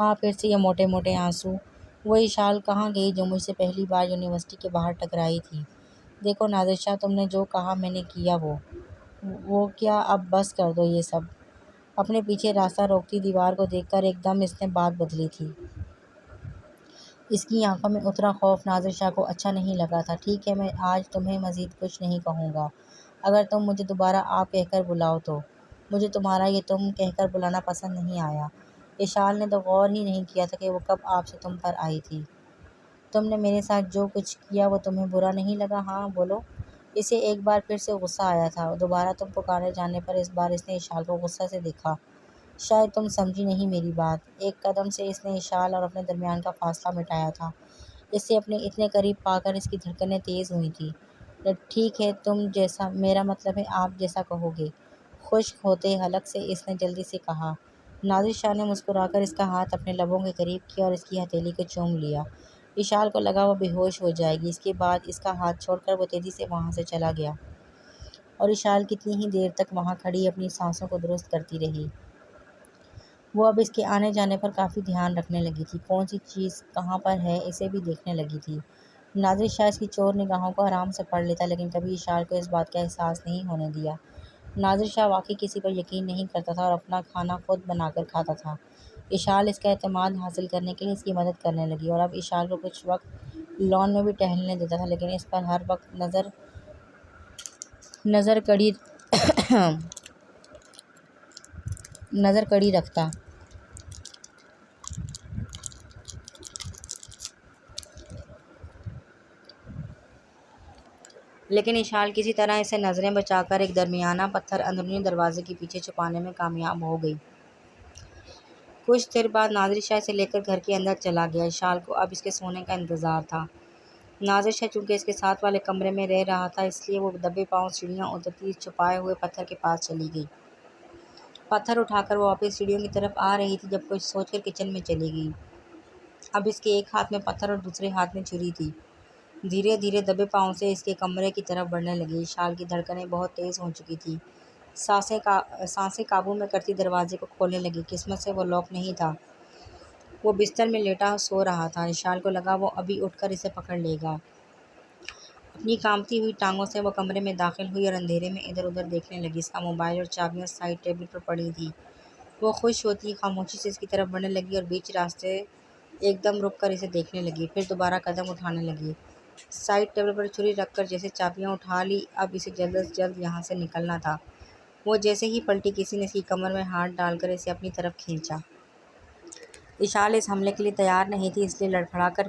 ہاں، پھر سے یہ موٹے موٹے آنسو۔ وہ اشال کہاں گئی جو مجھ سے پہلی بار یونیورسٹی کے باہر ٹکرائی تھی؟ دیکھو نادر شاہ، تم نے جو کہا میں نے کیا وہ کیا؟ اب بس کر دو یہ سب۔ اپنے پیچھے راستہ روکتی دیوار کو دیکھ کر ایک دم اس نے بات بدلی تھی۔ اس کی آنکھوں میں اترا خوف نادر شاہ کو اچھا نہیں لگا تھا۔ ٹھیک ہے، میں آج تمہیں مزید کچھ نہیں کہوں گا، اگر تم مجھے دوبارہ آپ کہہ کر بلاؤ تو۔ مجھے تمہارا یہ تم کہہ کر بلانا پسند نہیں آیا۔ اشال نے تو غور ہی نہیں کیا تھا کہ وہ کب آپ سے تم پر آئی تھی۔ تم نے میرے ساتھ جو کچھ کیا وہ تمہیں برا نہیں لگا؟ ہاں بولو۔ اسے ایک بار پھر سے غصہ آیا تھا۔ دوبارہ تم پکارے جانے پر اس بار اس نے اشال کو غصہ سے دیکھا۔ شاید تم سمجھی نہیں میری بات۔ ایک قدم سے اس نے اشال اور اپنے درمیان کا فاصلہ مٹایا تھا۔ اسے اپنے اتنے قریب پا کر اس کی دھڑکنیں تیز ہوئی تھیں۔ ٹھیک ہے، تم جیسا، میرا مطلب ہے آپ جیسا کہو گے، خشک ہوتے حلق سے اس نے جلدی سے کہا۔ نادر شاہ نے مسکرا کر اس کا ہاتھ اپنے لبوں کے قریب کیا اور اس کی ہتھیلی کو چوم لیا۔ اشال کو لگا وہ بے ہوش ہو جائے گی۔ اس کے بعد اس کا ہاتھ چھوڑ کر وہ تیزی سے وہاں سے چلا گیا اور اشال کتنی ہی دیر تک وہاں کھڑی اپنی سانسوں کو درست کرتی رہی۔ وہ اب اس کے آنے جانے پر کافی دھیان رکھنے لگی تھی، کون سی چیز کہاں پر ہے اسے بھی دیکھنے لگی تھی۔ نادر شاہ اس کی چور نگاہوں کو آرام سے پڑھ لیتا لیکن کبھی اشال کو اس بات کا احساس نہیں ہونے دیا۔ نادر شاہ واقعی کسی پر یقین نہیں کرتا تھا اور اپنا کھانا خود بنا کر کھاتا تھا۔ اشال اس کا اعتماد حاصل کرنے کے لیے اس کی مدد کرنے لگی اور اب اشال کو کچھ وقت لان میں بھی ٹہلنے دیتا تھا لیکن اس پر ہر وقت نظر کڑی رکھتا۔ لیکن اشال کسی طرح اسے نظریں بچا کر ایک درمیانہ پتھر اندرونی دروازے کے پیچھے چھپانے میں کامیاب ہو گئی۔ کچھ دیر بعد نادر شاہ اسے لے کر گھر کے اندر چلا گیا۔ اشال کو اب اس کے سونے کا انتظار تھا۔ نادر شاہ چونکہ اس کے ساتھ والے کمرے میں رہ رہا تھا اس لیے وہ دبے پاؤں سیڑھیاں اترتی چھپائے ہوئے پتھر کے پاس چلی گئی۔ پتھر اٹھا کر وہ واپس سیڑھیوں کی طرف آ رہی تھی جب کچھ سوچ کر کچن میں چلی گئی۔ اب اس کے ایک ہاتھ میں پتھر اور دوسرے ہاتھ میں چھری تھی۔ دھیرے دھیرے دبے پاؤں سے اس کے کمرے کی طرف بڑھنے لگی۔ اشال کی دھڑکنیں بہت تیز ہو چکی تھیں۔ سانسیں قابو میں کرتی دروازے کو کھولنے لگی۔ قسمت سے وہ لاک نہیں تھا۔ وہ بستر میں لیٹا سو رہا تھا۔ اشال کو لگا وہ ابھی اٹھ کر اسے پکڑ لے گا۔ اپنی کانپتی ہوئی ٹانگوں سے وہ کمرے میں داخل ہوئی اور اندھیرے میں ادھر ادھر دیکھنے لگی۔ اس کا موبائل اور چابیاں سائڈ ٹیبل پر پڑی تھیں۔ وہ خوش ہوتی خاموشی سے اس کی طرف بڑھنے لگی اور بیچ راستے ایک دم رک کر اسے دیکھنے لگی، پھر دوبارہ قدم اٹھانے لگی۔ سائڈ ٹیبل پر چھری رکھ کر جیسے چابیاں اٹھا لی، اب اسے جلد از جلد یہاں سے نکلنا تھا۔ وہ جیسے ہی پلٹی کسی نے اس کی کمر میں ہاتھ ڈال کر اسے اپنی طرف کھینچا۔ اشال اس حملے کے لیے تیار نہیں تھی اس لیے لڑکھڑا کر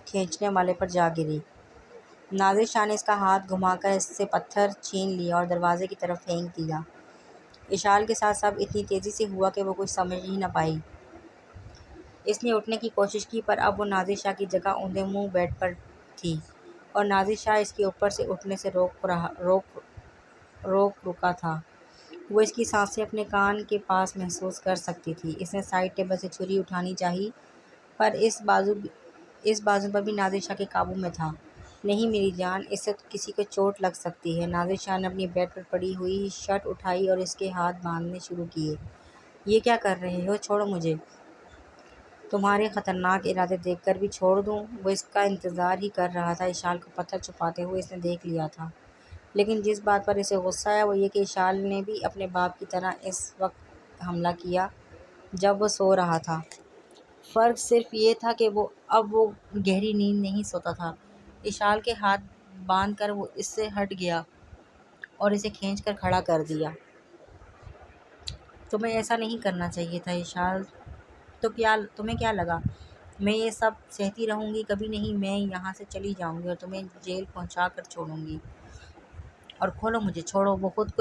کھینچنے والے پر جا گری۔ نادر شاہ نے اس کا ہاتھ گھما کر اس سے پتھر چھین لیا اور دروازے کی طرف پھینک دیا۔ اشال کے ساتھ سب اتنی تیزی سے ہوا کہ وہ کچھ سمجھ ہی نہ پائی۔ اس نے اٹھنے کی کوشش کی پر اب وہ نادر شاہ کی جگہ اوندھے منہ بیڈ پر تھی اور نادر شاہ اس کے اوپر سے اٹھنے سے رکا تھا۔ وہ اس کی سانسیں اپنے کان کے پاس محسوس کر سکتی تھی۔ اس نے سائڈ ٹیبل سے چھری اٹھانی چاہی پر اس بازو پر بھی نادر شاہ کے قابو میں تھا۔ نہیں میری جان، اس سے کسی کو چوٹ لگ سکتی ہے۔ نادر شاہ نے اپنی بیڈ پر پڑی ہوئی شرٹ اٹھائی اور اس کے ہاتھ باندھنے شروع کیے۔ یہ کیا کر رہے ہو؟ چھوڑو مجھے۔ تمہارے خطرناک ارادے دیکھ کر بھی چھوڑ دوں؟ وہ اس کا انتظار ہی کر رہا تھا۔ اشال کو پتھر چھپاتے ہوئے اس نے دیکھ لیا تھا، لیکن جس بات پر اسے غصہ آیا وہ یہ کہ اشال نے بھی اپنے باپ کی طرح اس وقت حملہ کیا جب وہ سو رہا تھا۔ فرق صرف یہ تھا کہ اب وہ گہری نیند نہیں سوتا تھا۔ اشال کے ہاتھ باندھ کر وہ اس سے ہٹ گیا اور اسے کھینچ کر کھڑا کر دیا۔ تمہیں ایسا نہیں کرنا چاہیے تھا اشال۔ تمہیں کیا لگا میں یہ سب سہتی رہوں گی؟ کبھی نہیں، میں یہاں سے چلی جاؤں گی اور تمہیں جیل پہنچا کر چھوڑوں گی۔ اور کھولو مجھے، چھوڑو۔ وہ خود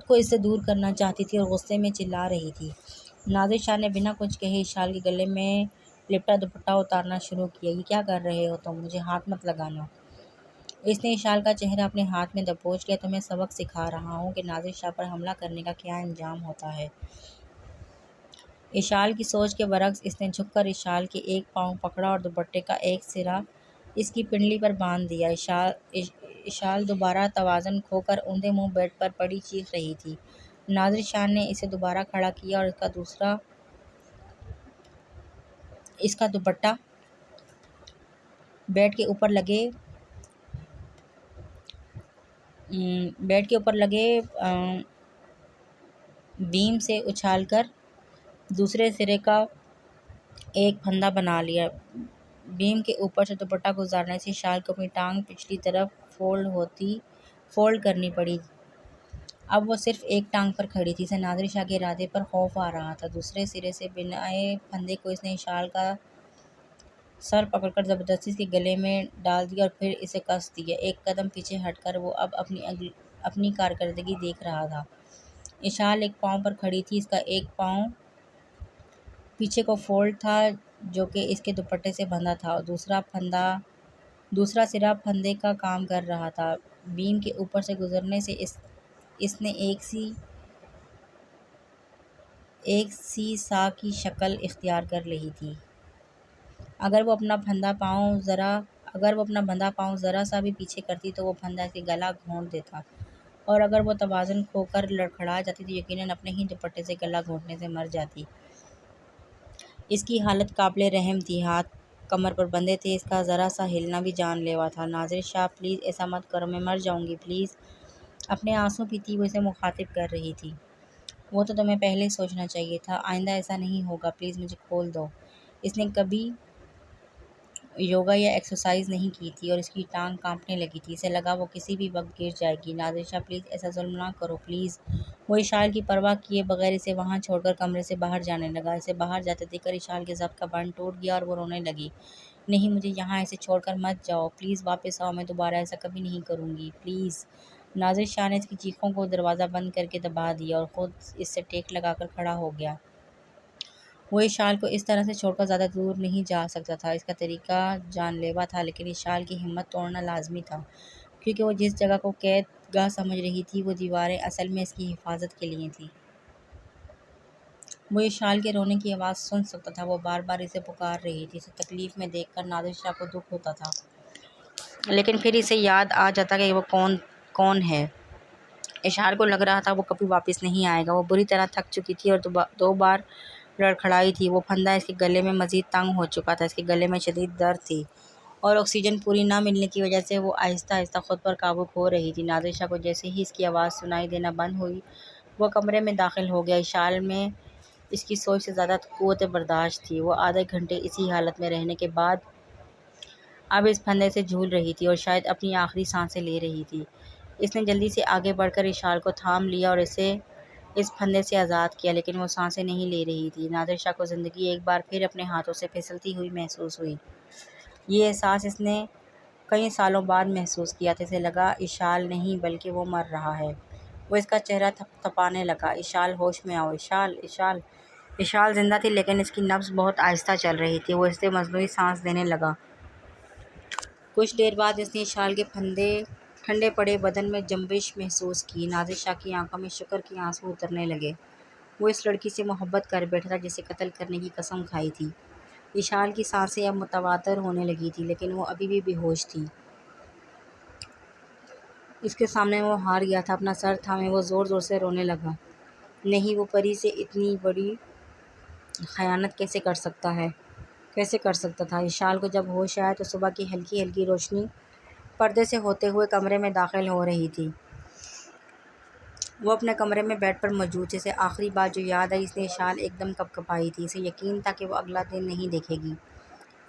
کو اس سے دور کرنا چاہتی تھی اور غصے میں چلا رہی تھی۔ نادر شاہ نے بنا کچھ کہے اشال کے گلے میں لپٹا دوپٹہ اتارنا شروع کیا۔ یہ کیا کر رہے ہو تم؟ مجھے ہاتھ مت لگانا۔ اس نے اشال کا چہرہ اپنے ہاتھ میں دبوچ لیا۔ تمہیں سبق سکھا رہا ہوں کہ نادر شاہ پر حملہ کرنے کا کیا انجام ہوتا ہے۔ اشال کی سوچ کے برعکس اس نے جھک کر اشال کے ایک پاؤں پکڑا اور دوپٹے کا ایک سرا اس کی پنڈلی پر باندھ دیا۔ اشال دوبارہ توازن کھو کر اوندھے منہ بیڈ پر پڑی چیخ رہی تھی۔ نادر شاہ نے اسے دوبارہ کھڑا کیا اور اس کا دوپٹہ بیڈ کے اوپر لگے بیم سے اچھال کر دوسرے سرے کا ایک پھندا بنا لیا۔ بیم کے اوپر سے دوپٹہ گزارنے سے اشال کو اپنی ٹانگ پچھلی طرف فولڈ کرنی پڑی۔ اب وہ صرف ایک ٹانگ پر کھڑی تھی۔ اسے نادر شاہ کے ارادے پر خوف آ رہا تھا۔ دوسرے سرے سے بنائے پھندے کو اس نے اشال کا سر پکڑ کر زبردستی اس کے گلے میں ڈال دیا اور پھر اسے کس دیا۔ ایک قدم پیچھے ہٹ کر وہ اب اپنی کارکردگی دیکھ رہا تھا۔ اشال ایک پاؤں پر کھڑی تھی۔ اس کا ایک پاؤں پیچھے کو فولڈ تھا جو کہ اس کے دوپٹے سے بندھا تھا اور دوسرا سرا پھندے کا کام کر رہا تھا۔ بیم کے اوپر سے گزرنے سے اس نے ایک سی سا کی شکل اختیار کر لی تھی۔ اگر وہ اپنا بندھا پاؤں ذرا سا بھی پیچھے کرتی تو وہ پھندا اس کے گلا گھونٹ دیتا، اور اگر وہ توازن کھو کر لڑکھڑا جاتی تو یقیناً اپنے ہی دوپٹے سے گلا گھونٹنے سے مر جاتی۔ اس کی حالت قابل رحم تھی۔ ہاتھ کمر پر بندھے تھے۔ اس کا ذرا سا ہلنا بھی جان لیوا تھا۔ نادر شاہ پلیز ایسا مت کرو، میں مر جاؤں گی پلیز۔ اپنے آنسو پیتی وہ اسے مخاطب کر رہی تھی۔ وہ تو تمہیں پہلے ہی سوچنا چاہیے تھا۔ آئندہ ایسا نہیں ہوگا، پلیز مجھے کھول دو۔ اس نے کبھی یوگا یا ایکسرسائز نہیں کی تھی اور اس کی ٹانگ کانپنے لگی تھی۔ اسے لگا وہ کسی بھی وقت گر جائے گی۔ نادر شاہ پلیز ایسا ظلم نہ کرو پلیز۔ وہ اشال کی پرواہ کیے بغیر اسے وہاں چھوڑ کر کمرے سے باہر جانے لگا۔ اسے باہر جاتے دیکھ کر اشال کے ضبط کا بند ٹوٹ گیا اور وہ رونے لگی۔ نہیں، مجھے یہاں ایسے چھوڑ کر مت جاؤ، پلیز واپس آؤ، میں دوبارہ ایسا کبھی نہیں کروں گی، پلیز۔ نادر شاہ نے اس کی چیخوں کو دروازہ بند کر کے دبا دیا اور خود اس سے ٹیک لگا کر کھڑا ہو گیا۔ وہ اشال کو اس طرح سے چھوڑ کر زیادہ دور نہیں جا سکتا تھا۔ اس کا طریقہ جان لیوا تھا، لیکن اشال کی ہمت توڑنا لازمی تھا، کیونکہ وہ جس جگہ کو قید گاہ سمجھ رہی تھی وہ دیواریں اصل میں اس کی حفاظت کے لیے تھیں۔ وہ اشال کے رونے کی آواز سن سکتا تھا۔ وہ بار بار اسے پکار رہی تھی۔ اسے تکلیف میں دیکھ کر نادر شاہ کو دکھ ہوتا تھا، لیکن پھر اسے یاد آ جاتا کہ وہ کون ہے۔ اشال کو لگ رہا تھا وہ کبھی واپس نہیں آئے گا۔ وہ بری طرح تھک چکی تھی اور 2 بار لڑکھڑائی تھی۔ وہ پھندا اس کے گلے میں مزید تنگ ہو چکا تھا۔ اس کے گلے میں شدید درد تھی اور آکسیجن پوری نہ ملنے کی وجہ سے وہ آہستہ آہستہ خود پر قابو کھو رہی تھی۔ نادر شاہ کو جیسے ہی اس کی آواز سنائی دینا بند ہوئی وہ کمرے میں داخل ہو گیا۔ اشال میں اس کی سوچ سے زیادہ قوت برداشت تھی۔ وہ آدھے گھنٹے اسی حالت میں رہنے کے بعد اب اس پھندے سے جھول رہی تھی اور شاید اپنی آخری سانسیں لے رہی تھی۔ اس نے جلدی سے آگے بڑھ کر اشال کو تھام لیا اور اسے اس پھندے سے آزاد کیا، لیکن وہ سانسیں نہیں لے رہی تھی۔ نادر شاہ کو زندگی ایک بار پھر اپنے ہاتھوں سے پھسلتی ہوئی محسوس ہوئی۔ یہ احساس اس نے کئی سالوں بعد محسوس کیا تھا۔ اسے لگا اشال نہیں بلکہ وہ مر رہا ہے۔ وہ اس کا چہرہ تھپتھپانے لگا۔ اشال، ہوش میں آؤ، اشال، اشال۔ اشال زندہ تھی لیکن اس کی نبض بہت آہستہ چل رہی تھی۔ وہ اس سے مصنوعی سانس دینے لگا۔ کچھ دیر بعد اس نے اشال کے ٹھنڈے پڑے بدن میں جنبش محسوس کی۔ نادر شاہ کی آنکھوں میں شکر کے آنسو اترنے لگے۔ وہ اس لڑکی سے محبت کر بیٹھا تھا جسے قتل کرنے کی قسم کھائی تھی۔ اشال کی سانسیں اب متواتر ہونے لگی تھیں، لیکن وہ ابھی بھی بے ہوش تھی۔ اس کے سامنے وہ ہار گیا تھا۔ اپنا سر تھامے وہ زور زور سے رونے لگا۔ نہیں، وہ پری سے اتنی بڑی خیانت کیسے کر سکتا تھا؟ اشال کو جب ہوش آیا تو صبح کی ہلکی ہلکی روشنی پردے سے ہوتے ہوئے کمرے میں داخل ہو رہی تھی۔ وہ اپنے کمرے میں بیڈ پر موجود تھی۔ اسے آخری بات جو یاد آئی، اس نے اشال ایک دم کپکپائی تھی۔ اسے یقین تھا کہ وہ اگلا دن نہیں دیکھے گی۔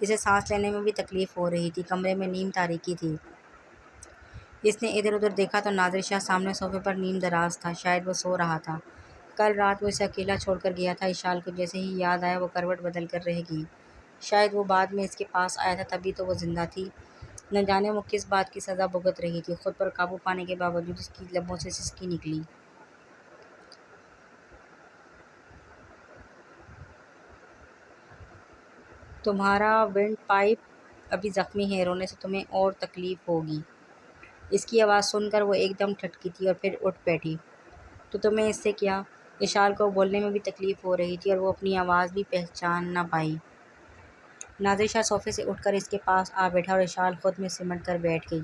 اسے سانس لینے میں بھی تکلیف ہو رہی تھی۔ کمرے میں نیم تاریکی تھی۔ اس نے ادھر ادھر دیکھا تو نادر شاہ سامنے صوفے پر نیم دراز تھا۔ شاید وہ سو رہا تھا۔ کل رات وہ اسے اکیلا چھوڑ کر گیا تھا۔ اشال کو جیسے ہی یاد آیا وہ کروٹ بدل کر رہ گئی۔ شاید وہ بعد میں اس کے پاس آیا تھا تبھی تو وہ زندہ تھی۔ نہ جانے وہ کس بات کی سزا بھگت رہی تھی۔ خود پر قابو پانے کے باوجود اس کی لبوں سے سسکی نکلی۔ تمہارا ونڈ پائپ ابھی زخمی ہے، رونے سے تمہیں اور تکلیف ہوگی۔ اس کی آواز سن کر وہ ایک دم ٹھٹکی تھی اور پھر اٹھ بیٹھی۔ تو تمہیں اس سے کیا؟ اشال کو بولنے میں بھی تکلیف ہو رہی تھی اور وہ اپنی آواز بھی پہچان نہ پائی۔ نادر شاہ صوفے سے اٹھ کر اس کے پاس آ بیٹھا اور اشال خود میں سمٹ کر بیٹھ گئی۔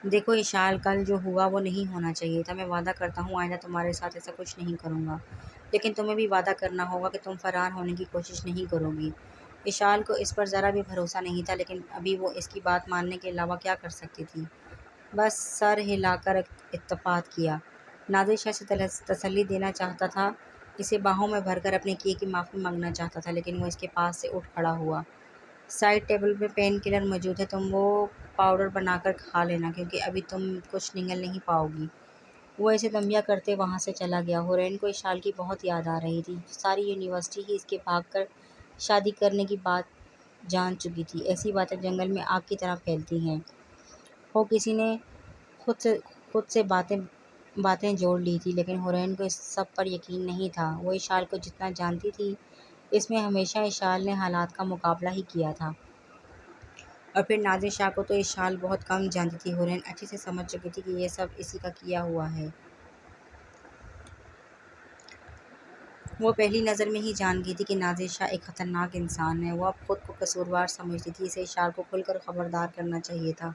دیکھو اشال، کل جو ہوا وہ نہیں ہونا چاہیے تھا۔ میں وعدہ کرتا ہوں آئندہ تمہارے ساتھ ایسا کچھ نہیں کروں گا، لیکن تمہیں بھی وعدہ کرنا ہوگا کہ تم فرار ہونے کی کوشش نہیں کرو گی۔ اشال کو اس پر ذرا بھی بھروسہ نہیں تھا، لیکن ابھی وہ اس کی بات ماننے کے علاوہ کیا کر سکتی تھی؟ بس سر ہلا کر اتفاق کیا۔ نادر شاہ سے تسلی دینا چاہتا تھا، اسے باہوں میں بھر کر اپنے کیے کی معافی مانگنا چاہتا تھا، لیکن وہ اس کے پاس سے اٹھ کھڑا ہوا۔ سائڈ ٹیبل پہ پین کلر موجود ہے، تم وہ پاؤڈر بنا کر کھا لینا، کیونکہ ابھی تم کچھ نگل نہیں پاؤ گی۔ وہ اسے تنبیہ کرتے وہاں سے چلا گیا۔ حورین کو اشال کی بہت یاد آ رہی تھی۔ ساری یونیورسٹی ہی اس کے بھاگ کر شادی کرنے کی بات جان چکی تھی۔ ایسی باتیں جنگل میں آگ کی طرح پھیلتی ہیں۔ کسی نے خود سے باتیں جوڑ لی تھی، لیکن حورین کو اس سب پر یقین نہیں تھا۔ وہ اشال کو جتنا جانتی تھی، اس میں ہمیشہ اشال نے حالات کا مقابلہ ہی کیا تھا۔ اور پھر نادر شاہ کو تو اشال بہت کم جانتی تھی۔ حورین اچھے سے سمجھ چکی تھی کہ یہ سب اسی کا کیا ہوا ہے۔ وہ پہلی نظر میں ہی جان گئی تھی کہ نادر شاہ ایک خطرناک انسان ہے۔ وہ اب خود کو قصوروار سمجھتی تھی۔ اسے اشال کو کھل کر خبردار کرنا چاہیے تھا،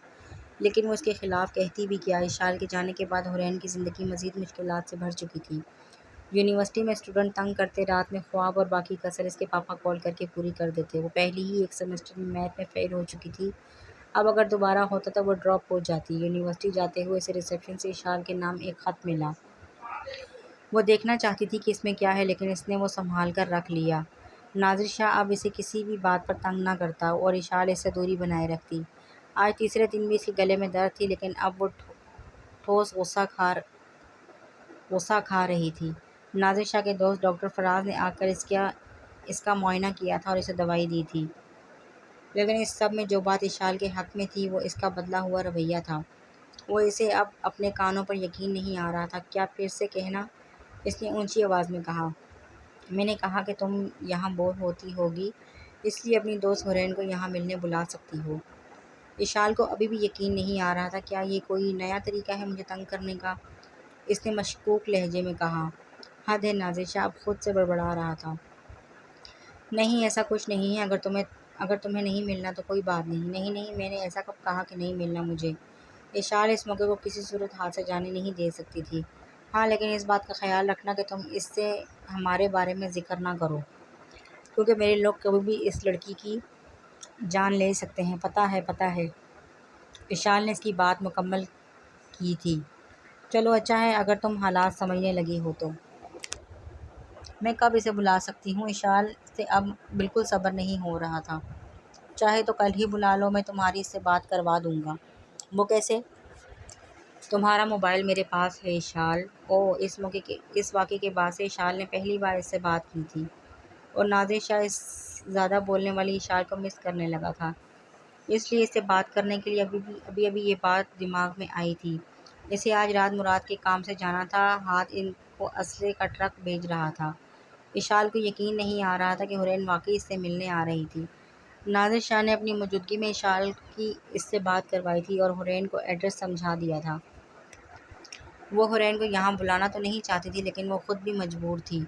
لیکن وہ اس کے خلاف کہتی بھی کیا؟ اشال کے جانے کے بعد حورین کی زندگی مزید مشکلات سے بھر چکی تھی۔ یونیورسٹی میں اسٹوڈنٹ تنگ کرتے، رات میں خواب اور باقی کسر اس کے پاپا کال کر کے پوری کر دیتے۔ وہ پہلی ہی ایک سیمسٹر میں میتھ میں فیل ہو چکی تھی۔ اب اگر دوبارہ ہوتا تو وہ ڈراپ ہو جاتی۔ یونیورسٹی جاتے ہوئے اسے ریسیپشن سے اشال کے نام ایک خط ملا۔ وہ دیکھنا چاہتی تھی کہ اس میں کیا ہے، لیکن اس نے وہ سنبھال کر رکھ لیا۔ نادر شاہ اب اسے کسی بھی بات پر تنگ نہ کرتا اور اشال اس سے دوری بنائے رکھتی۔ آج تیسرے دن بھی اس کے گلے میں درد تھی، لیکن اب وہ ٹھوس غصہ کھا رہی تھی۔ نادر شاہ کے دوست ڈاکٹر فراز نے آ کر اس کا معائنہ کیا تھا اور اسے دوائی دی تھی، لیکن اس سب میں جو بات اشال کے حق میں تھی وہ اس کا بدلا ہوا رویہ تھا۔ وہ اسے اب اپنے کانوں پر یقین نہیں آ رہا تھا۔ کیا پھر سے کہنا؟ اس نے اونچی آواز میں کہا۔ میں نے کہا کہ تم یہاں بور ہوتی ہوگی، اس لیے اپنی دوست حورین کو یہاں ملنے بلا سکتی ہو۔ اشال کو ابھی بھی یقین نہیں آ رہا تھا۔ کیا یہ کوئی نیا طریقہ ہے مجھے تنگ کرنے کا؟ اس نے مشکوک لہجے میں کہا۔ حد ہے، نادر شاہ اب خود سے بڑبڑا رہا تھا۔ نہیں، ایسا کچھ نہیں ہے۔ اگر تمہیں نہیں ملنا تو کوئی بات نہیں۔ نہیں، میں نے ایسا کب کہا کہ نہیں ملنا مجھے؟ اشال اس موقع کو کسی صورت ہاتھ سے جانے نہیں دے سکتی تھی۔ ہاں، لیکن اس بات کا خیال رکھنا کہ تم اس سے ہمارے بارے میں ذکر نہ کرو، کیونکہ میرے لوگ کبھی بھی اس لڑکی کی جان لے سکتے ہیں۔ پتہ ہے۔ اشال نے اس کی بات مکمل کی تھی۔ چلو اچھا ہے، اگر تم حالات سمجھنے لگی ہو تو میں کب اسے بلا سکتی ہوں؟ اشال سے اب بالکل صبر نہیں ہو رہا تھا۔ چاہے تو کل ہی بلا لو، میں تمہاری اس سے بات کروا دوں گا۔ وہ کیسے؟ تمہارا موبائل میرے پاس ہے اشال۔ اس واقعے کے بعد سے اشال نے پہلی بار اس سے بات کی تھی، اور نادر شاہ اس زیادہ بولنے والی اشال کو مس کرنے لگا تھا۔ اس لیے اس سے بات کرنے کے لیے ابھی یہ بات دماغ میں آئی تھی۔ اسے آج رات مراد کے کام سے جانا تھا، ہاتھ ان کو اسلحے کا ٹرک بھیج رہا تھا۔ اشال کو یقین نہیں آ رہا تھا کہ حورین واقعی اس سے ملنے آ رہی تھی۔ نادر شاہ نے اپنی موجودگی میں اشال کی اس سے بات کروائی تھی اور حورین کو ایڈریس سمجھا دیا تھا۔ وہ حورین کو یہاں بلانا تو نہیں چاہتی تھی، لیکن وہ خود بھی مجبور تھی۔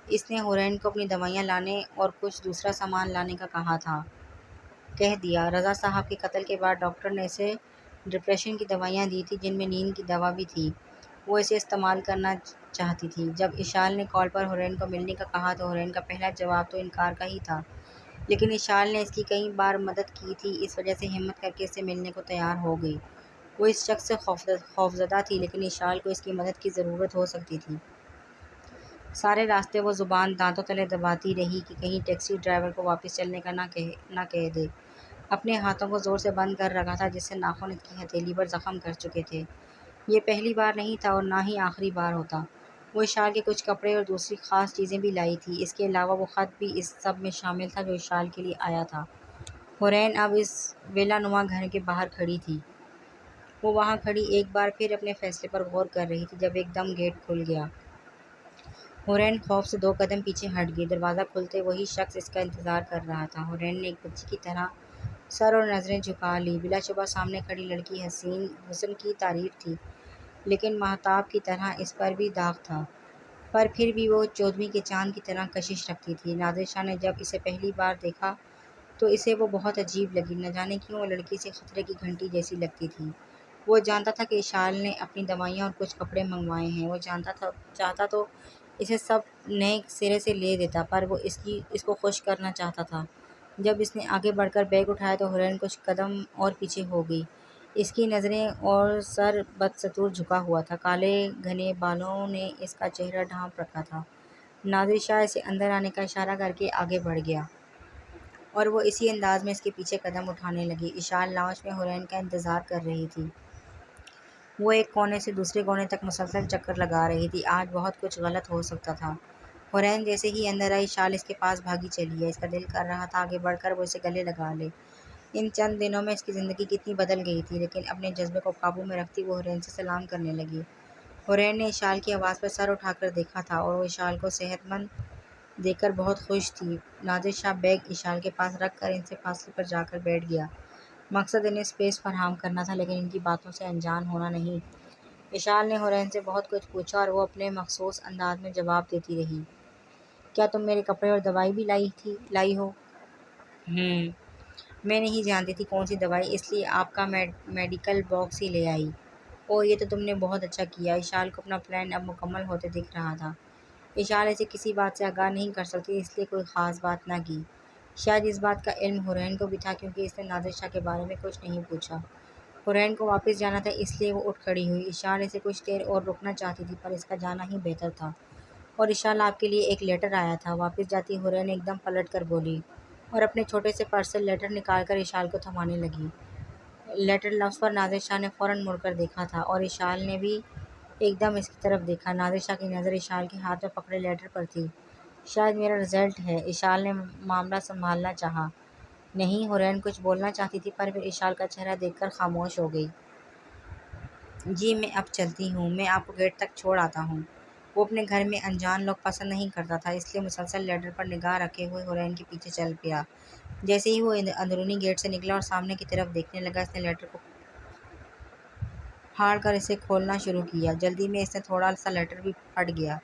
اس نے حورین کو اپنی دوائیاں لانے اور کچھ دوسرا سامان لانے کا کہہ دیا۔ رضا صاحب کے قتل کے بعد ڈاکٹر نے اسے ڈپریشن کی دوائیاں دی تھیں، جن میں نیند کی دوا بھی تھی۔ وہ اسے استعمال کرنا چاہتی تھی۔ جب اشال نے کال پر حورین کو ملنے کا کہا تو حورین کا پہلا جواب تو انکار کا ہی تھا، لیکن اشال نے اس کی کئی بار مدد کی تھی، اس وجہ سے ہمت کر کے اس سے ملنے کو تیار ہو گئی۔ وہ اس شخص سے خوفزدہ تھی، لیکن اشال کو اس کی مدد کی ضرورت ہو سکتی تھی۔ سارے راستے وہ زبان دانتوں تلے دباتی رہی کہ کہیں ٹیکسی ڈرائیور کو واپس چلنے کا نہ کہہ دے۔ اپنے ہاتھوں کو زور سے بند کر رکھا تھا، جس سے ناخن اس کی ہتھیلی پر زخم کر چکے تھے۔ یہ پہلی بار نہیں تھا اور نہ ہی آخری بار ہوتا۔ وہ اشال کے کچھ کپڑے اور دوسری خاص چیزیں بھی لائی تھی۔ اس کے علاوہ وہ خط بھی اس سب میں شامل تھا جو اشال کے لیے آیا تھا۔ حورین اب اس ویلا نما گھر کے باہر کھڑی تھی۔ وہ وہاں کھڑی ایک بار پھر اپنے فیصلے پر غور کر رہی تھی جب ایک دم گیٹ کھل گیا۔ حورین خوف سے 2 قدم پیچھے ہٹ گئی۔ دروازہ کھلتے وہی شخص اس کا انتظار کر رہا تھا۔ حورین نے ایک بچی کی طرح سر اور نظریں جھکا لیں۔ بلا شبہ سامنے کھڑی لڑکی حسین حسن کی تعریف تھی، لیکن مہتاب کی طرح اس پر بھی داغ تھا، پر پھر بھی وہ 14ویں کے چاند کی طرح کشش رکھتی تھی۔ نادر شاہ نے جب اسے پہلی بار دیکھا تو اسے وہ بہت عجیب لگی۔ نہ جانے کیوں وہ لڑکی سے خطرے کی گھنٹی جیسی لگتی تھی۔ وہ جانتا تھا کہ اشال نے اپنی دوائیاں اور کچھ کپڑے منگوائے ہیں۔ وہ چاہتا تو اسے سب نئے سرے سے لے دیتا، پر وہ اس کو خوش کرنا چاہتا تھا۔ جب اس نے آگے بڑھ کر بیگ اٹھایا تو حورین کچھ قدم اور پیچھے ہو گئی۔ اس کی نظریں اور سر بدستور جھکا ہوا تھا، کالے گھنے بالوں نے اس کا چہرہ ڈھانپ رکھا تھا۔ نادر شاہ اسے اندر آنے کا اشارہ کر کے آگے بڑھ گیا اور وہ اسی انداز میں اس کے پیچھے قدم اٹھانے لگی۔ اشال لاؤنج میں حورین کا انتظار کر رہی تھی۔ وہ ایک کونے سے دوسرے کونے تک مسلسل چکر لگا رہی تھی۔ آج بہت کچھ غلط ہو سکتا تھا۔ حورین جیسے ہی اندر آئی، اشال اس کے پاس بھاگی چلی ہے۔ اس کا دل کر رہا تھا آگے بڑھ کر وہ اسے گلے لگا لے۔ ان چند دنوں میں اس کی زندگی کتنی بدل گئی تھی، لیکن اپنے جذبے کو قابو میں رکھتی وہ حورین سے سلام کرنے لگی۔ حورین نے اشال کی آواز پر سر اٹھا کر دیکھا تھا اور وہ اشال کو صحت مند دیکھ کر بہت خوش تھی۔ نادر شاہ بیگ اشال کے پاس رکھ کر ان سے فاصلے پر جا کر بیٹھ گیا۔ مقصد انہیں اسپیس فراہم کرنا تھا، لیکن ان کی باتوں سے انجان ہونا نہیں۔ اشال نے حورین سے بہت کچھ پوچھا اور وہ اپنے مخصوص انداز میں جواب دیتی رہی۔ کیا تم میرے کپڑے اور دوائی بھی لائی ہو؟ میں نہیں جانتی تھی کون سی دوائی، اس لیے آپ کا میڈیکل باکس ہی لے آئی۔ اوہ، یہ تو تم نے بہت اچھا کیا۔ اشال کو اپنا پلان اب مکمل ہوتے دکھ رہا تھا۔ اشال اسے کسی بات سے آگاہ نہیں کر سکتی، اس لیے کوئی خاص بات نہ کی۔ شاید اس بات کا علم حورین کو بھی تھا، کیونکہ اس نے نادر شاہ کے بارے میں کچھ نہیں پوچھا۔ حورین کو واپس جانا تھا، اس لیے وہ اٹھ کھڑی ہوئی۔ اشال اسے کچھ دیر اور رکنا چاہتی تھی، پر اس کا جانا ہی بہتر تھا۔ اور اشال، آپ کے لیے ایک لیٹر آیا تھا۔ واپس جاتی حورین ایک دم پلٹ کر بولی اور اپنے چھوٹے سے پرس سے لیٹر نکال کر اشال کو تھمانے لگی۔ لیٹر لفظ پر نادر شاہ نے فوراً مڑ کر دیکھا تھا اور اشال نے بھی ایک دم اس کی طرف دیکھا۔ نادر شاہ کی نظر اشال کے ہاتھ میں پکڑے لیٹر پر تھی۔ شاید میرا رزلٹ ہے، اشال نے معاملہ سنبھالنا چاہا۔ نہیں، حورین کچھ بولنا چاہتی تھی، پر پھر اشال کا چہرہ دیکھ کر خاموش ہو گئی۔ جی، میں اب چلتی ہوں، میں آپ کو گیٹ تک چھوڑ آتا ہوں۔ وہ اپنے گھر میں انجان لوگ پسند نہیں کرتا تھا، اس لیے مسلسل لیٹر پر نگاہ رکھے ہوئے حورین کے پیچھے چل پڑا۔ جیسے ہی وہ اندرونی گیٹ سے نکلا اور سامنے کی طرف دیکھنے لگا، اس نے لیٹر کو پھاڑ کر اسے کھولنا شروع کیا۔ جلدی میں اس نے تھوڑا سا لیٹر بھی پھٹ گیا،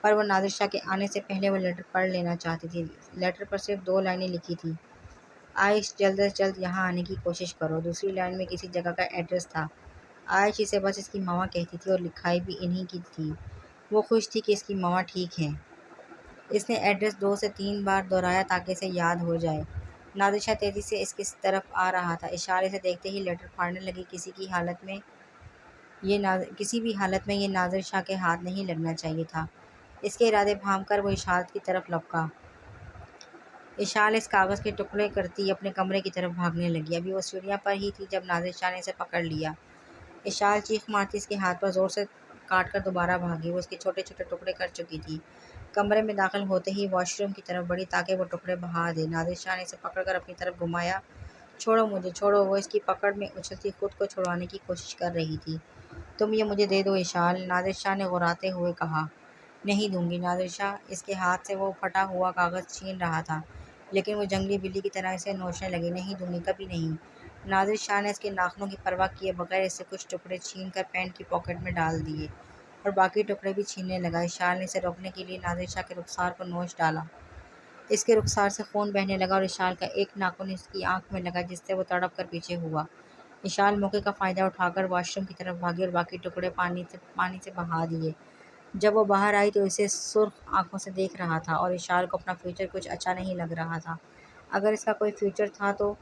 پر وہ نادر شاہ کے آنے سے پہلے وہ لیٹر پڑھ لینا چاہتی تھی۔ لیٹر پر صرف 2 لائنیں لکھی تھیں: عائش، جلد از جلد یہاں آنے کی کوشش کرو۔ دوسری لائن میں کسی جگہ کا ایڈریس تھا۔ عائش اسے بس اس کی ماما کہتی تھی اور لکھائی بھی انہی کی تھی۔ وہ خوش تھی کہ اس کی ماما ٹھیک ہیں۔ اس نے ایڈریس 2 سے 3 بار دہرایا تاکہ اسے یاد ہو جائے۔ نادر شاہ تیزی سے اس کی طرف آ رہا تھا۔ اشارے سے دیکھتے ہی لیٹر پھاڑنے لگی۔ کسی بھی حالت میں یہ نادر شاہ کے ہاتھ نہیں لگنا چاہیے تھا۔ اس کے ارادے بھانپ کر وہ اشال کی طرف لپکا۔ اشال اس کاغذ کے ٹکڑے کرتی اپنے کمرے کی طرف بھاگنے لگی۔ ابھی وہ سیڑھیاں پر ہی تھی جب نادر شاہ نے اسے پکڑ لیا۔ اشال چیخ مارتی اس کے ہاتھ پر زور سے کاٹ کر دوبارہ بھاگی۔ وہ اس کے چھوٹے چھوٹے ٹکڑے کر چکی تھی۔ کمرے میں داخل ہوتے ہی واش روم کی طرف بڑھی تاکہ وہ ٹکڑے بہا دے۔ نادر شاہ نے اسے پکڑ کر اپنی طرف گھمایا۔ چھوڑو مجھے، چھوڑو! وہ اس کی پکڑ میں اچھلتی خود کو چھڑوانے کی کوشش کر رہی تھی۔ تم یہ مجھے دے دو اشال، نادر شاہ نے غراتے ہوئے کہا۔ نہیں دوں گی نادر شاہ۔ اس کے ہاتھ سے وہ پھٹا ہوا کاغذ چھین رہا تھا، لیکن وہ جنگلی بلی کی طرح اسے نوچنے لگی۔ نہیں دوں گی، کبھی نہیں۔ نادر شاہ نے اس کے ناخنوں کی پرواہ کیے بغیر اس سے کچھ ٹکڑے چھین کر پینٹ کی پاکٹ میں ڈال دیے اور باقی ٹکڑے بھی چھیننے لگا۔ اشال نے اسے روکنے کے لیے نادر شاہ کے رخسار کو نوچ ڈالا۔ اس کے رخسار سے خون بہنے لگا اور اشال کا ایک ناخن اس کی آنکھ میں لگا، جس سے وہ تڑپ کر پیچھے ہوا۔ اشال موقع کا فائدہ اٹھا کر واش روم کی طرف بھاگی اور باقی ٹکڑے پانی سے بہا دیے۔ جب وہ باہر آئی تو اسے سرخ آنکھوں سے دیکھ رہا تھا اور اشال کو اپنا فیوچر کچھ اچھا نہیں لگ رہا تھا۔ اگر اس کا کوئی فیوچر تھا تو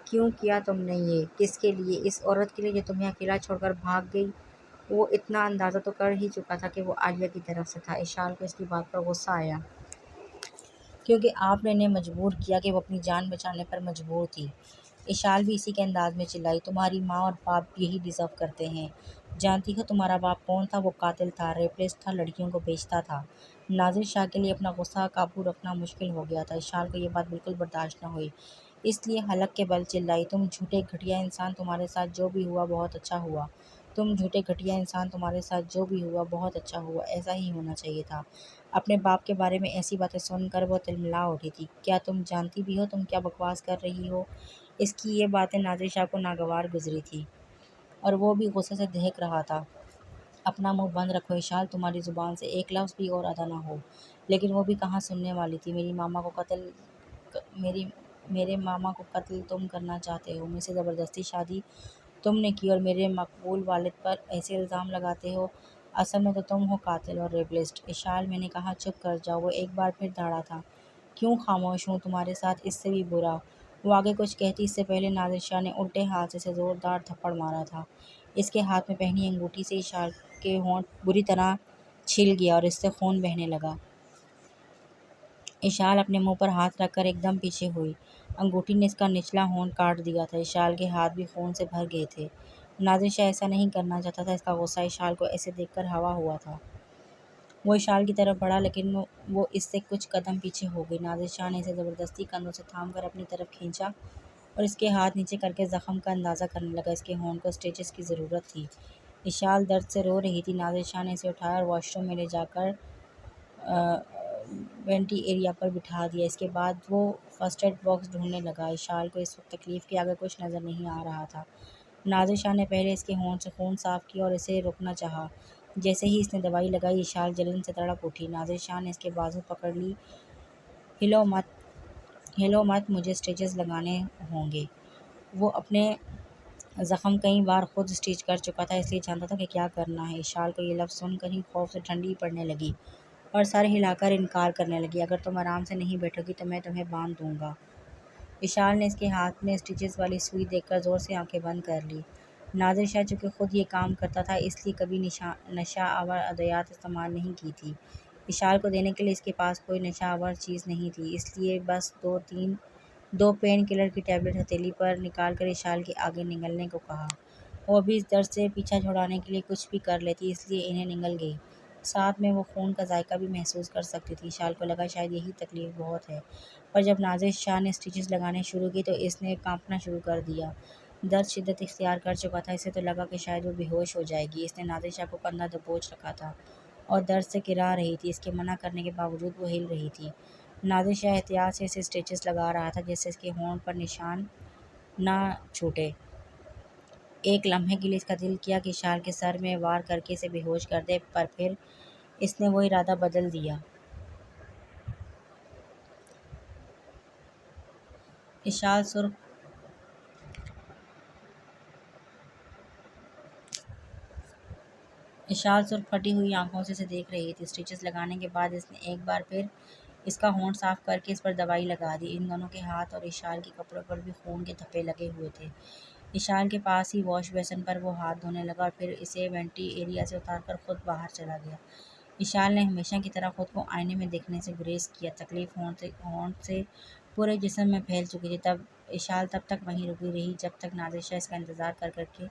کیوں کیا تم نے یہ؟ کس کے لیے؟ اس عورت کے لیے جو تمہیں اکیلا چھوڑ کر بھاگ گئی؟ وہ اتنا اندازہ تو کر ہی چکا تھا کہ وہ عالیہ کی طرف سے تھا۔ اشال کو اس کی بات پر غصہ آیا، کیونکہ آپ نے انہیں مجبور کیا کہ وہ اپنی جان بچانے پر مجبور تھی۔ اشال بھی اسی کے انداز میں چلائی، تمہاری ماں اور باپ یہی ڈیزرو کرتے ہیں۔ جانتی ہو تمہارا باپ کون تھا؟ وہ قاتل تھا، ریپسٹ تھا، لڑکیوں کو بیچتا تھا۔ ناظر شاہ کے لیے اپنا غصہ قابو رکھنا مشکل ہو گیا تھا۔ اشال کو یہ بات بالکل برداشت نہ ہوئی، اس لیے حلق کے بل چلائی، تم جھوٹے گھٹیا انسان، تمہارے ساتھ جو بھی ہوا بہت اچھا ہوا۔ تم جھوٹے گھٹیا انسان، تمہارے ساتھ جو بھی ہوا بہت اچھا ہوا، ایسا ہی ہونا چاہیے تھا۔ اپنے باپ کے بارے میں ایسی باتیں سن کر وہ تلملا اٹھی تھی۔ کیا تم جانتی بھی ہو تم کیا بکواس کر رہی ہو؟ اس کی یہ باتیں ناظر شاہ کو ناگوار گزری تھی اور وہ بھی غصے سے دہک رہا تھا۔ اپنا منہ بند رکھو اشال، تمہاری زبان سے ایک لفظ بھی اور ادا نہ ہو۔ لیکن وہ بھی کہاں سننے والی تھی۔ میرے ماما کو قتل تم کرنا چاہتے ہو، مجھ سے زبردستی شادی تم نے کی اور میرے مقبول والد پر ایسے الزام لگاتے ہو۔ اصل میں تو تم ہو قاتل اور ریپسٹ۔ اشال، میں نے کہا چپ کر جاؤ۔ وہ ایک بار پھر دھاڑا تھا، کیوں خاموش ہوں؟ تمہارے ساتھ اس سے بھی برا۔ وہ آگے کچھ کہتی اس سے پہلے ناظر شاہ نے الٹے ہاتھ سے اسے زوردار تھپڑ مارا تھا۔ اس کے ہاتھ میں پہنی انگوٹھی سے اشال کے ہونٹ بری طرح چھل گیا اور اس سے خون بہنے لگا۔ اشال اپنے منہ پر ہاتھ رکھ کر ایک دم پیچھے ہوئی۔ انگوٹھی نے اس کا نچلا ہونٹ کاٹ دیا تھا۔ اشال کے ہاتھ بھی خون سے بھر گئے تھے۔ ناظر شاہ ایسا نہیں کرنا چاہتا تھا، اس کا غصہ اشال کو ایسے دیکھ کر ہوا ہوا تھا۔ وہ اشال کی طرف بڑھا لیکن وہ اس سے کچھ قدم پیچھے ہو گئی۔ ناظر شاہ نے اسے زبردستی کندھوں سے تھام کر اپنی طرف کھینچا اور اس کے ہاتھ نیچے کر کے زخم کا اندازہ کرنے لگا۔ اس کے ہونٹ کو سٹیچز کی ضرورت تھی۔ اشال درد سے رو رہی تھی۔ ناظر شاہ نے اسے اٹھایا اور واش روم میں لے جا کر وینٹی ایریا پر بٹھا دیا۔ اس کے بعد وہ فرسٹ ایڈ باکس ڈھونڈنے لگا۔ اشال کو اس وقت تکلیف کے آگے کچھ نظر نہیں آ رہا تھا۔ ناظر شاہ نے پہلے اس کے ہونٹ سے خون صاف کیا اور اسے روکنا چاہا۔ جیسے ہی اس نے دوائی لگائی اشال جلن سے تڑپ اٹھی۔ ناظر شاہ نے اس کے بازو پکڑ لی۔ ہلو مت، مجھے سٹیچز لگانے ہوں گے۔ وہ اپنے زخم کئی بار خود سٹیچ کر چکا تھا، اس لیے جانتا تھا کہ کیا کرنا ہے۔ اشال کو یہ لفظ سن کر ہی خوف سے ٹھنڈی پڑنے لگی اور سر ہلا کر انکار کرنے لگی۔ اگر تم آرام سے نہیں بیٹھو گی تو میں تمہیں باندھ دوں گا۔ اشال نے اس کے ہاتھ میں سٹیچز والی سوئی دیکھ کر زور سے آنکھیں بند کر لی۔ ناظر شاہ چونکہ خود یہ کام کرتا تھا اس لیے کبھی نشہ آور ادویات استعمال نہیں کی تھی۔ اشال کو دینے کے لیے اس کے پاس کوئی نشہ آور چیز نہیں تھی، اس لیے بس دو پین کلر کی ٹیبلٹ ہتھیلی پر نکال کر اشال کے آگے نگلنے کو کہا۔ وہ بھی اس درد سے پیچھا چھڑانے کے لیے کچھ بھی کر لیتی، اس لیے انہیں نگل گئی۔ ساتھ میں وہ خون کا ذائقہ بھی محسوس کر سکتی تھی۔ اشال کو لگا شاید یہی تکلیف بہت ہے، پر جب ناظر شاہ نے سٹیچز لگانے شروع کی تو اس نے کانپنا شروع کر دیا۔ درد شدت اختیار کر چکا تھا، اسے تو لگا کہ شاید وہ بے ہوش ہو جائے گی۔ اس نے ناظر شاہ کو کندھا دبوچ رکھا تھا اور درد سے کرا رہی تھی، اس کے منع کرنے کے باوجود وہ ہل رہی تھی۔ ناظر شاہ احتیاط سے اسے سٹیچز لگا رہا تھا جس سے اس کے ہونٹ پر نشان نہ چھوٹے۔ ایک لمحے کے لیے اس کا دل کیا کہ اشال کے سر میں وار کر کے اسے بے ہوش کر دے، پر پھر اس نے وہ ارادہ بدل دیا۔ اشال سرخ پھٹی ہوئی آنکھوں سے اسے دیکھ رہی تھی۔ سٹیچز لگانے کے بعد اس نے ایک بار پھر اس کا ہونٹ صاف کر کے اس پر دوائی لگا دی۔ ان دونوں کے ہاتھ اور اشال کے کپڑوں پر بھی خون کے دھبے لگے ہوئے تھے۔ اشال کے پاس ہی واش بیسن پر وہ ہاتھ دھونے لگا اور پھر اسے وینٹی ایریا سے اتار کر خود باہر چلا گیا۔ اشال نے ہمیشہ کی طرح خود کو آئینے میں دیکھنے سے گریز کیا۔ تکلیف ہونٹ سے پورے جسم میں پھیل چکی تھی۔ اشال تب تک وہیں رکی رہی جب تک ناظر شاہ اس کا انتظار کر کے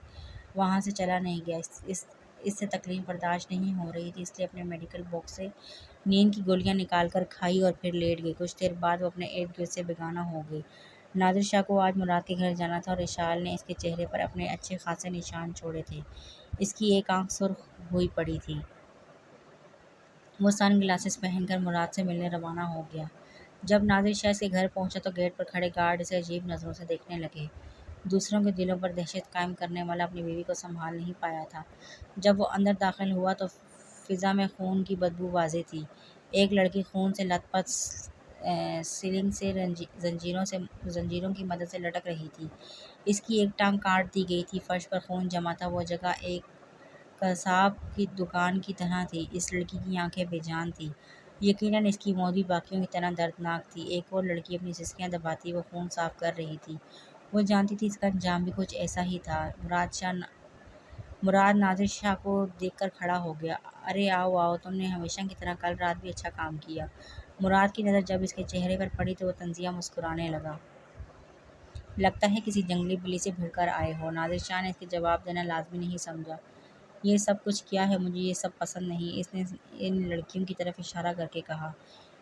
وہاں سے چلا نہیں گیا۔ اس سے تکلیف برداشت نہیں ہو رہی تھی، اس لیے اپنے میڈیکل باکس سے نیند کی گولیاں نکال کر کھائی اور پھر لیٹ گئی۔ کچھ دیر بعد وہ اپنے ارد گرد سے بیگانہ ہو گئی۔ ناظر شاہ کو آج مراد کے گھر جانا تھا اور اشال نے اس کے چہرے پر اپنے اچھے خاصے نشان چھوڑے تھے۔ اس کی ایک آنکھ سرخ ہوئی پڑی تھی۔ وہ سن گلاسز پہن کر مراد سے ملنے روانہ ہو گیا۔ جب ناظر شاہ اس کے گھر پہنچا تو گیٹ پر کھڑے گارڈ اسے عجیب نظروں سے دیکھنے لگے۔ دوسروں کے دلوں پر دہشت قائم کرنے والا اپنی بیوی کو سنبھال نہیں پایا تھا۔ جب وہ اندر داخل ہوا تو فضا میں خون کی بدبو واضح تھی۔ ایک لڑکی خون سے لت پت سیلنگ سے زنجیروں کی مدد سے لٹک رہی تھی۔ اس کی ایک ٹانگ کاٹ دی گئی تھی، فرش پر خون جمع تھا، وہ جگہ ایک قصاب کی دکان کی طرح تھی۔ اس لڑکی کی آنکھیں بے جان تھیں، یقیناً اس کی موت بھی باقیوں کی طرح دردناک تھی۔ ایک اور لڑکی اپنی سسکیاں دباتی وہ خون صاف کر رہی تھی، وہ جانتی تھی اس کا انجام بھی کچھ ایسا ہی تھا۔ مراد نادر شاہ کو دیکھ کر کھڑا ہو گیا۔ ارے آؤ آؤ، تم نے ہمیشہ کی طرح کل رات بھی اچھا کام کیا۔ مراد کی نظر جب اس کے چہرے پر پڑی تو وہ طنزیہ مسکرانے لگا۔ لگتا ہے کسی جنگلی بلی سے بھڑ کر آئے ہو۔ نادر شاہ نے اس کے جواب دینا لازمی نہیں سمجھا۔ یہ سب کچھ کیا ہے؟ مجھے یہ سب پسند نہیں، اس نے ان لڑکیوں کی طرف اشارہ کر کے کہا۔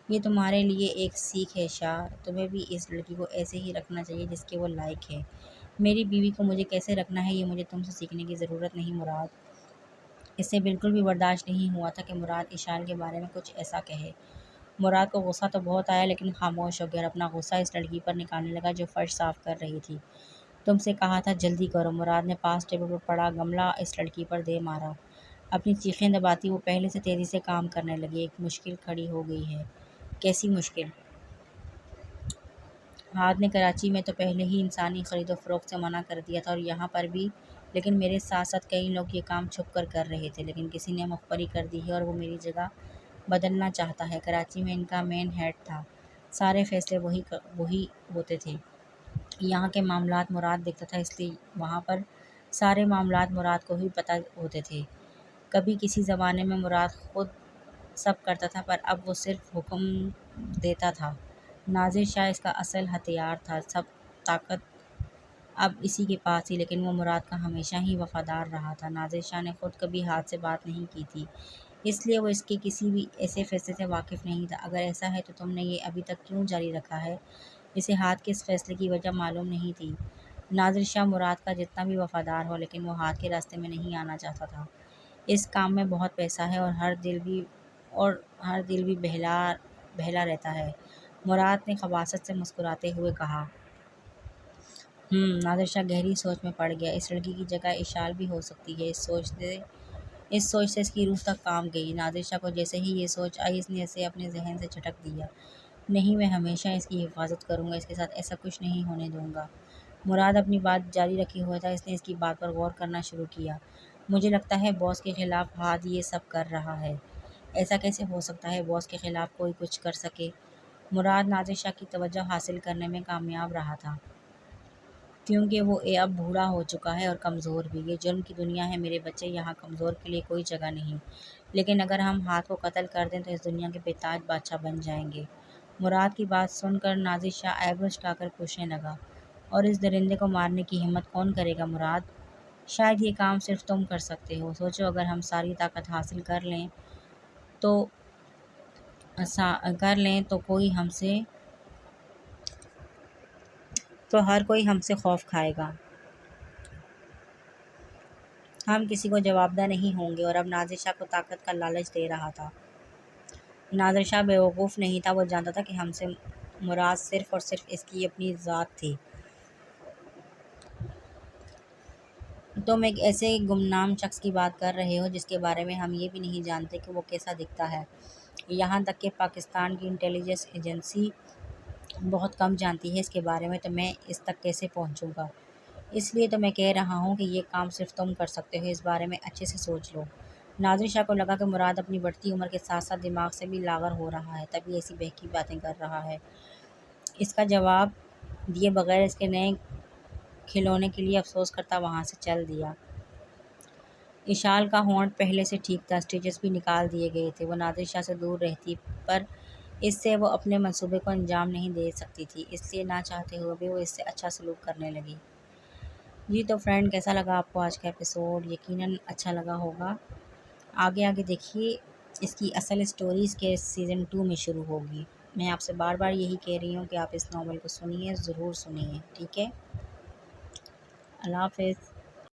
یہ تمہارے لیے ایک سیکھ ہے شاہ، تمہیں بھی اس لڑکی کو ایسے ہی رکھنا چاہیے جس کے وہ لائق ہے۔ میری بیوی کو مجھے کیسے رکھنا ہے یہ مجھے تم سے سیکھنے کی ضرورت نہیں مراد۔ اس سے بالکل بھی برداشت نہیں ہوا تھا کہ مراد اشال کے بارے میں کچھ ایسا کہے۔ مراد کو غصہ تو بہت آیا لیکن خاموش ہو گیا اور اپنا غصہ اس لڑکی پر نکالنے لگا جو فرش صاف کر رہی تھی۔ تم سے کہا تھا جلدی کرو۔ مراد نے پاس ٹیبل پر پڑا گملہ اس لڑکی پر دے مارا۔ اپنی چیخیں دباتی وہ پہلے سے تیزی سے کام کرنے لگی۔ ایک مشکل کھڑی ہو گئی ہے۔ کیسی مشکل؟ ہاتھ نے کراچی میں تو پہلے ہی انسانی خرید و فروخت سے منع کر دیا تھا اور یہاں پر بھی، لیکن میرے ساتھ ساتھ کئی لوگ یہ کام چھپ کر رہے تھے، لیکن کسی نے مخبری کر دی ہے اور وہ میری جگہ بدلنا چاہتا ہے۔ کراچی میں ان کا مین ہیڈ تھا، سارے فیصلے وہی ہوتے تھے۔ یہاں کے معاملات مراد دیکھتا تھا، اس لیے وہاں پر سارے معاملات مراد کو ہی پتہ ہوتے تھے۔ کبھی کسی زمانے میں مراد خود سب کرتا تھا پر اب وہ صرف حکم دیتا تھا۔ نادر شاہ اس کا اصل ہتھیار تھا، سب طاقت اب اسی کے پاس تھی، لیکن وہ مراد کا ہمیشہ ہی وفادار رہا تھا۔ نادر شاہ نے خود کبھی ہاتھ سے بات نہیں کی تھی، اس لیے وہ اس کے کسی بھی ایسے فیصلے سے واقف نہیں تھا۔ اگر ایسا ہے تو تم نے یہ ابھی تک کیوں جاری رکھا ہے؟ اسے ہاتھ کے اس فیصلے کی وجہ معلوم نہیں تھی۔ نادر شاہ مراد کا جتنا بھی وفادار ہو لیکن وہ ہاتھ کے راستے میں نہیں آنا چاہتا تھا۔ اس کام میں بہت پیسہ ہے اور ہر دل بھی بہلا رہتا ہے، مراد نے خباثت سے مسکراتے ہوئے کہا۔ نادر شاہ گہری سوچ میں پڑ گیا۔ اس لڑکی کی جگہ اشال بھی ہو سکتی ہے۔ اس سوچ سے اس کی روح تک کانپ گئی۔ نادر شاہ کو جیسے ہی یہ سوچ آئی اس نے اسے اپنے ذہن سے جھٹک دیا۔ نہیں، میں ہمیشہ اس کی حفاظت کروں گا، اس کے ساتھ ایسا کچھ نہیں ہونے دوں گا۔ مراد اپنی بات جاری رکھے ہوئے تھا، اس نے اس کی بات پر غور کرنا شروع کیا۔ مجھے لگتا ہے باس کے خلاف ہاتھ یہ سب کر رہا ہے۔ ایسا کیسے ہو سکتا ہے باس کے خلاف کوئی کچھ کر سکے؟ مراد نادر شاہ کی توجہ حاصل کرنے میں کامیاب رہا تھا، کیونکہ وہ اب بوڑھا ہو چکا ہے اور کمزور بھی۔ یہ جرم کی دنیا ہے میرے بچے، یہاں کمزور کے لیے کوئی جگہ نہیں، لیکن اگر ہم ہاتھ کو قتل کر دیں تو اس دنیا کے بے تاج بادشاہ بن جائیں گے۔ مراد کی بات سن کر نادر شاہ ایبروز اٹھا کر پوچھنے لگا، اور اس درندے کو مارنے کی ہمت کون کرے گا مراد؟ شاید یہ کام صرف تم کر سکتے ہو۔ سوچو، اگر ہم ساری طاقت حاصل کر لیں تو ہر کوئی ہم سے خوف کھائے گا، ہم کسی کو جوابدہ نہیں ہوں گے۔ اور اب نادر شاہ کو طاقت کا لالچ دے رہا تھا۔ نادر شاہ بیوقوف نہیں تھا، وہ جانتا تھا کہ ہم سے مراد صرف اور صرف اس کی اپنی ذات تھی۔ تم ایک ایسے گمنام شخص کی بات کر رہے ہو جس کے بارے میں ہم یہ بھی نہیں جانتے کہ وہ کیسا دکھتا ہے، یہاں تک کہ پاکستان کی انٹیلیجنس ایجنسی بہت کم جانتی ہے اس کے بارے میں، تو میں اس تک کیسے پہنچوں گا؟ اس لیے تو میں کہہ رہا ہوں کہ یہ کام صرف تم کر سکتے ہو، اس بارے میں اچھے سے سوچ لو۔ نادر شاہ کو لگا کہ مراد اپنی بڑھتی عمر کے ساتھ ساتھ دماغ سے بھی لاغر ہو رہا ہے، تبھی ایسی بہکی باتیں کر رہا ہے۔ اس کا جواب دیے بغیر اس کے نئے کھلونے کے لیے افسوس کرتا وہاں سے چل دیا۔ اشال کا ہونٹ پہلے سے ٹھیک تھا، سٹیچز بھی نکال دیے گئے تھے، وہ نادر شاہ سے دور رہتی پر اس سے وہ اپنے منصوبے کو انجام نہیں دے سکتی تھی، اس لیے نہ چاہتے ہوئے بھی وہ اس سے اچھا سلوک کرنے لگی۔ جی تو فرینڈ، کیسا لگا آپ کو آج کا ایپیسوڈ؟ یقیناً اچھا لگا ہوگا۔ آگے دیکھیے، اس کی اصل اسٹوری اس کے سیزن 2 میں شروع ہوگی۔ میں آپ سے بار بار یہی کہہ رہی ہوں کہ آپ اس ناول کو سنیے، ضرور سنیے، ٹھیک ہے؟ اللہ حافظ۔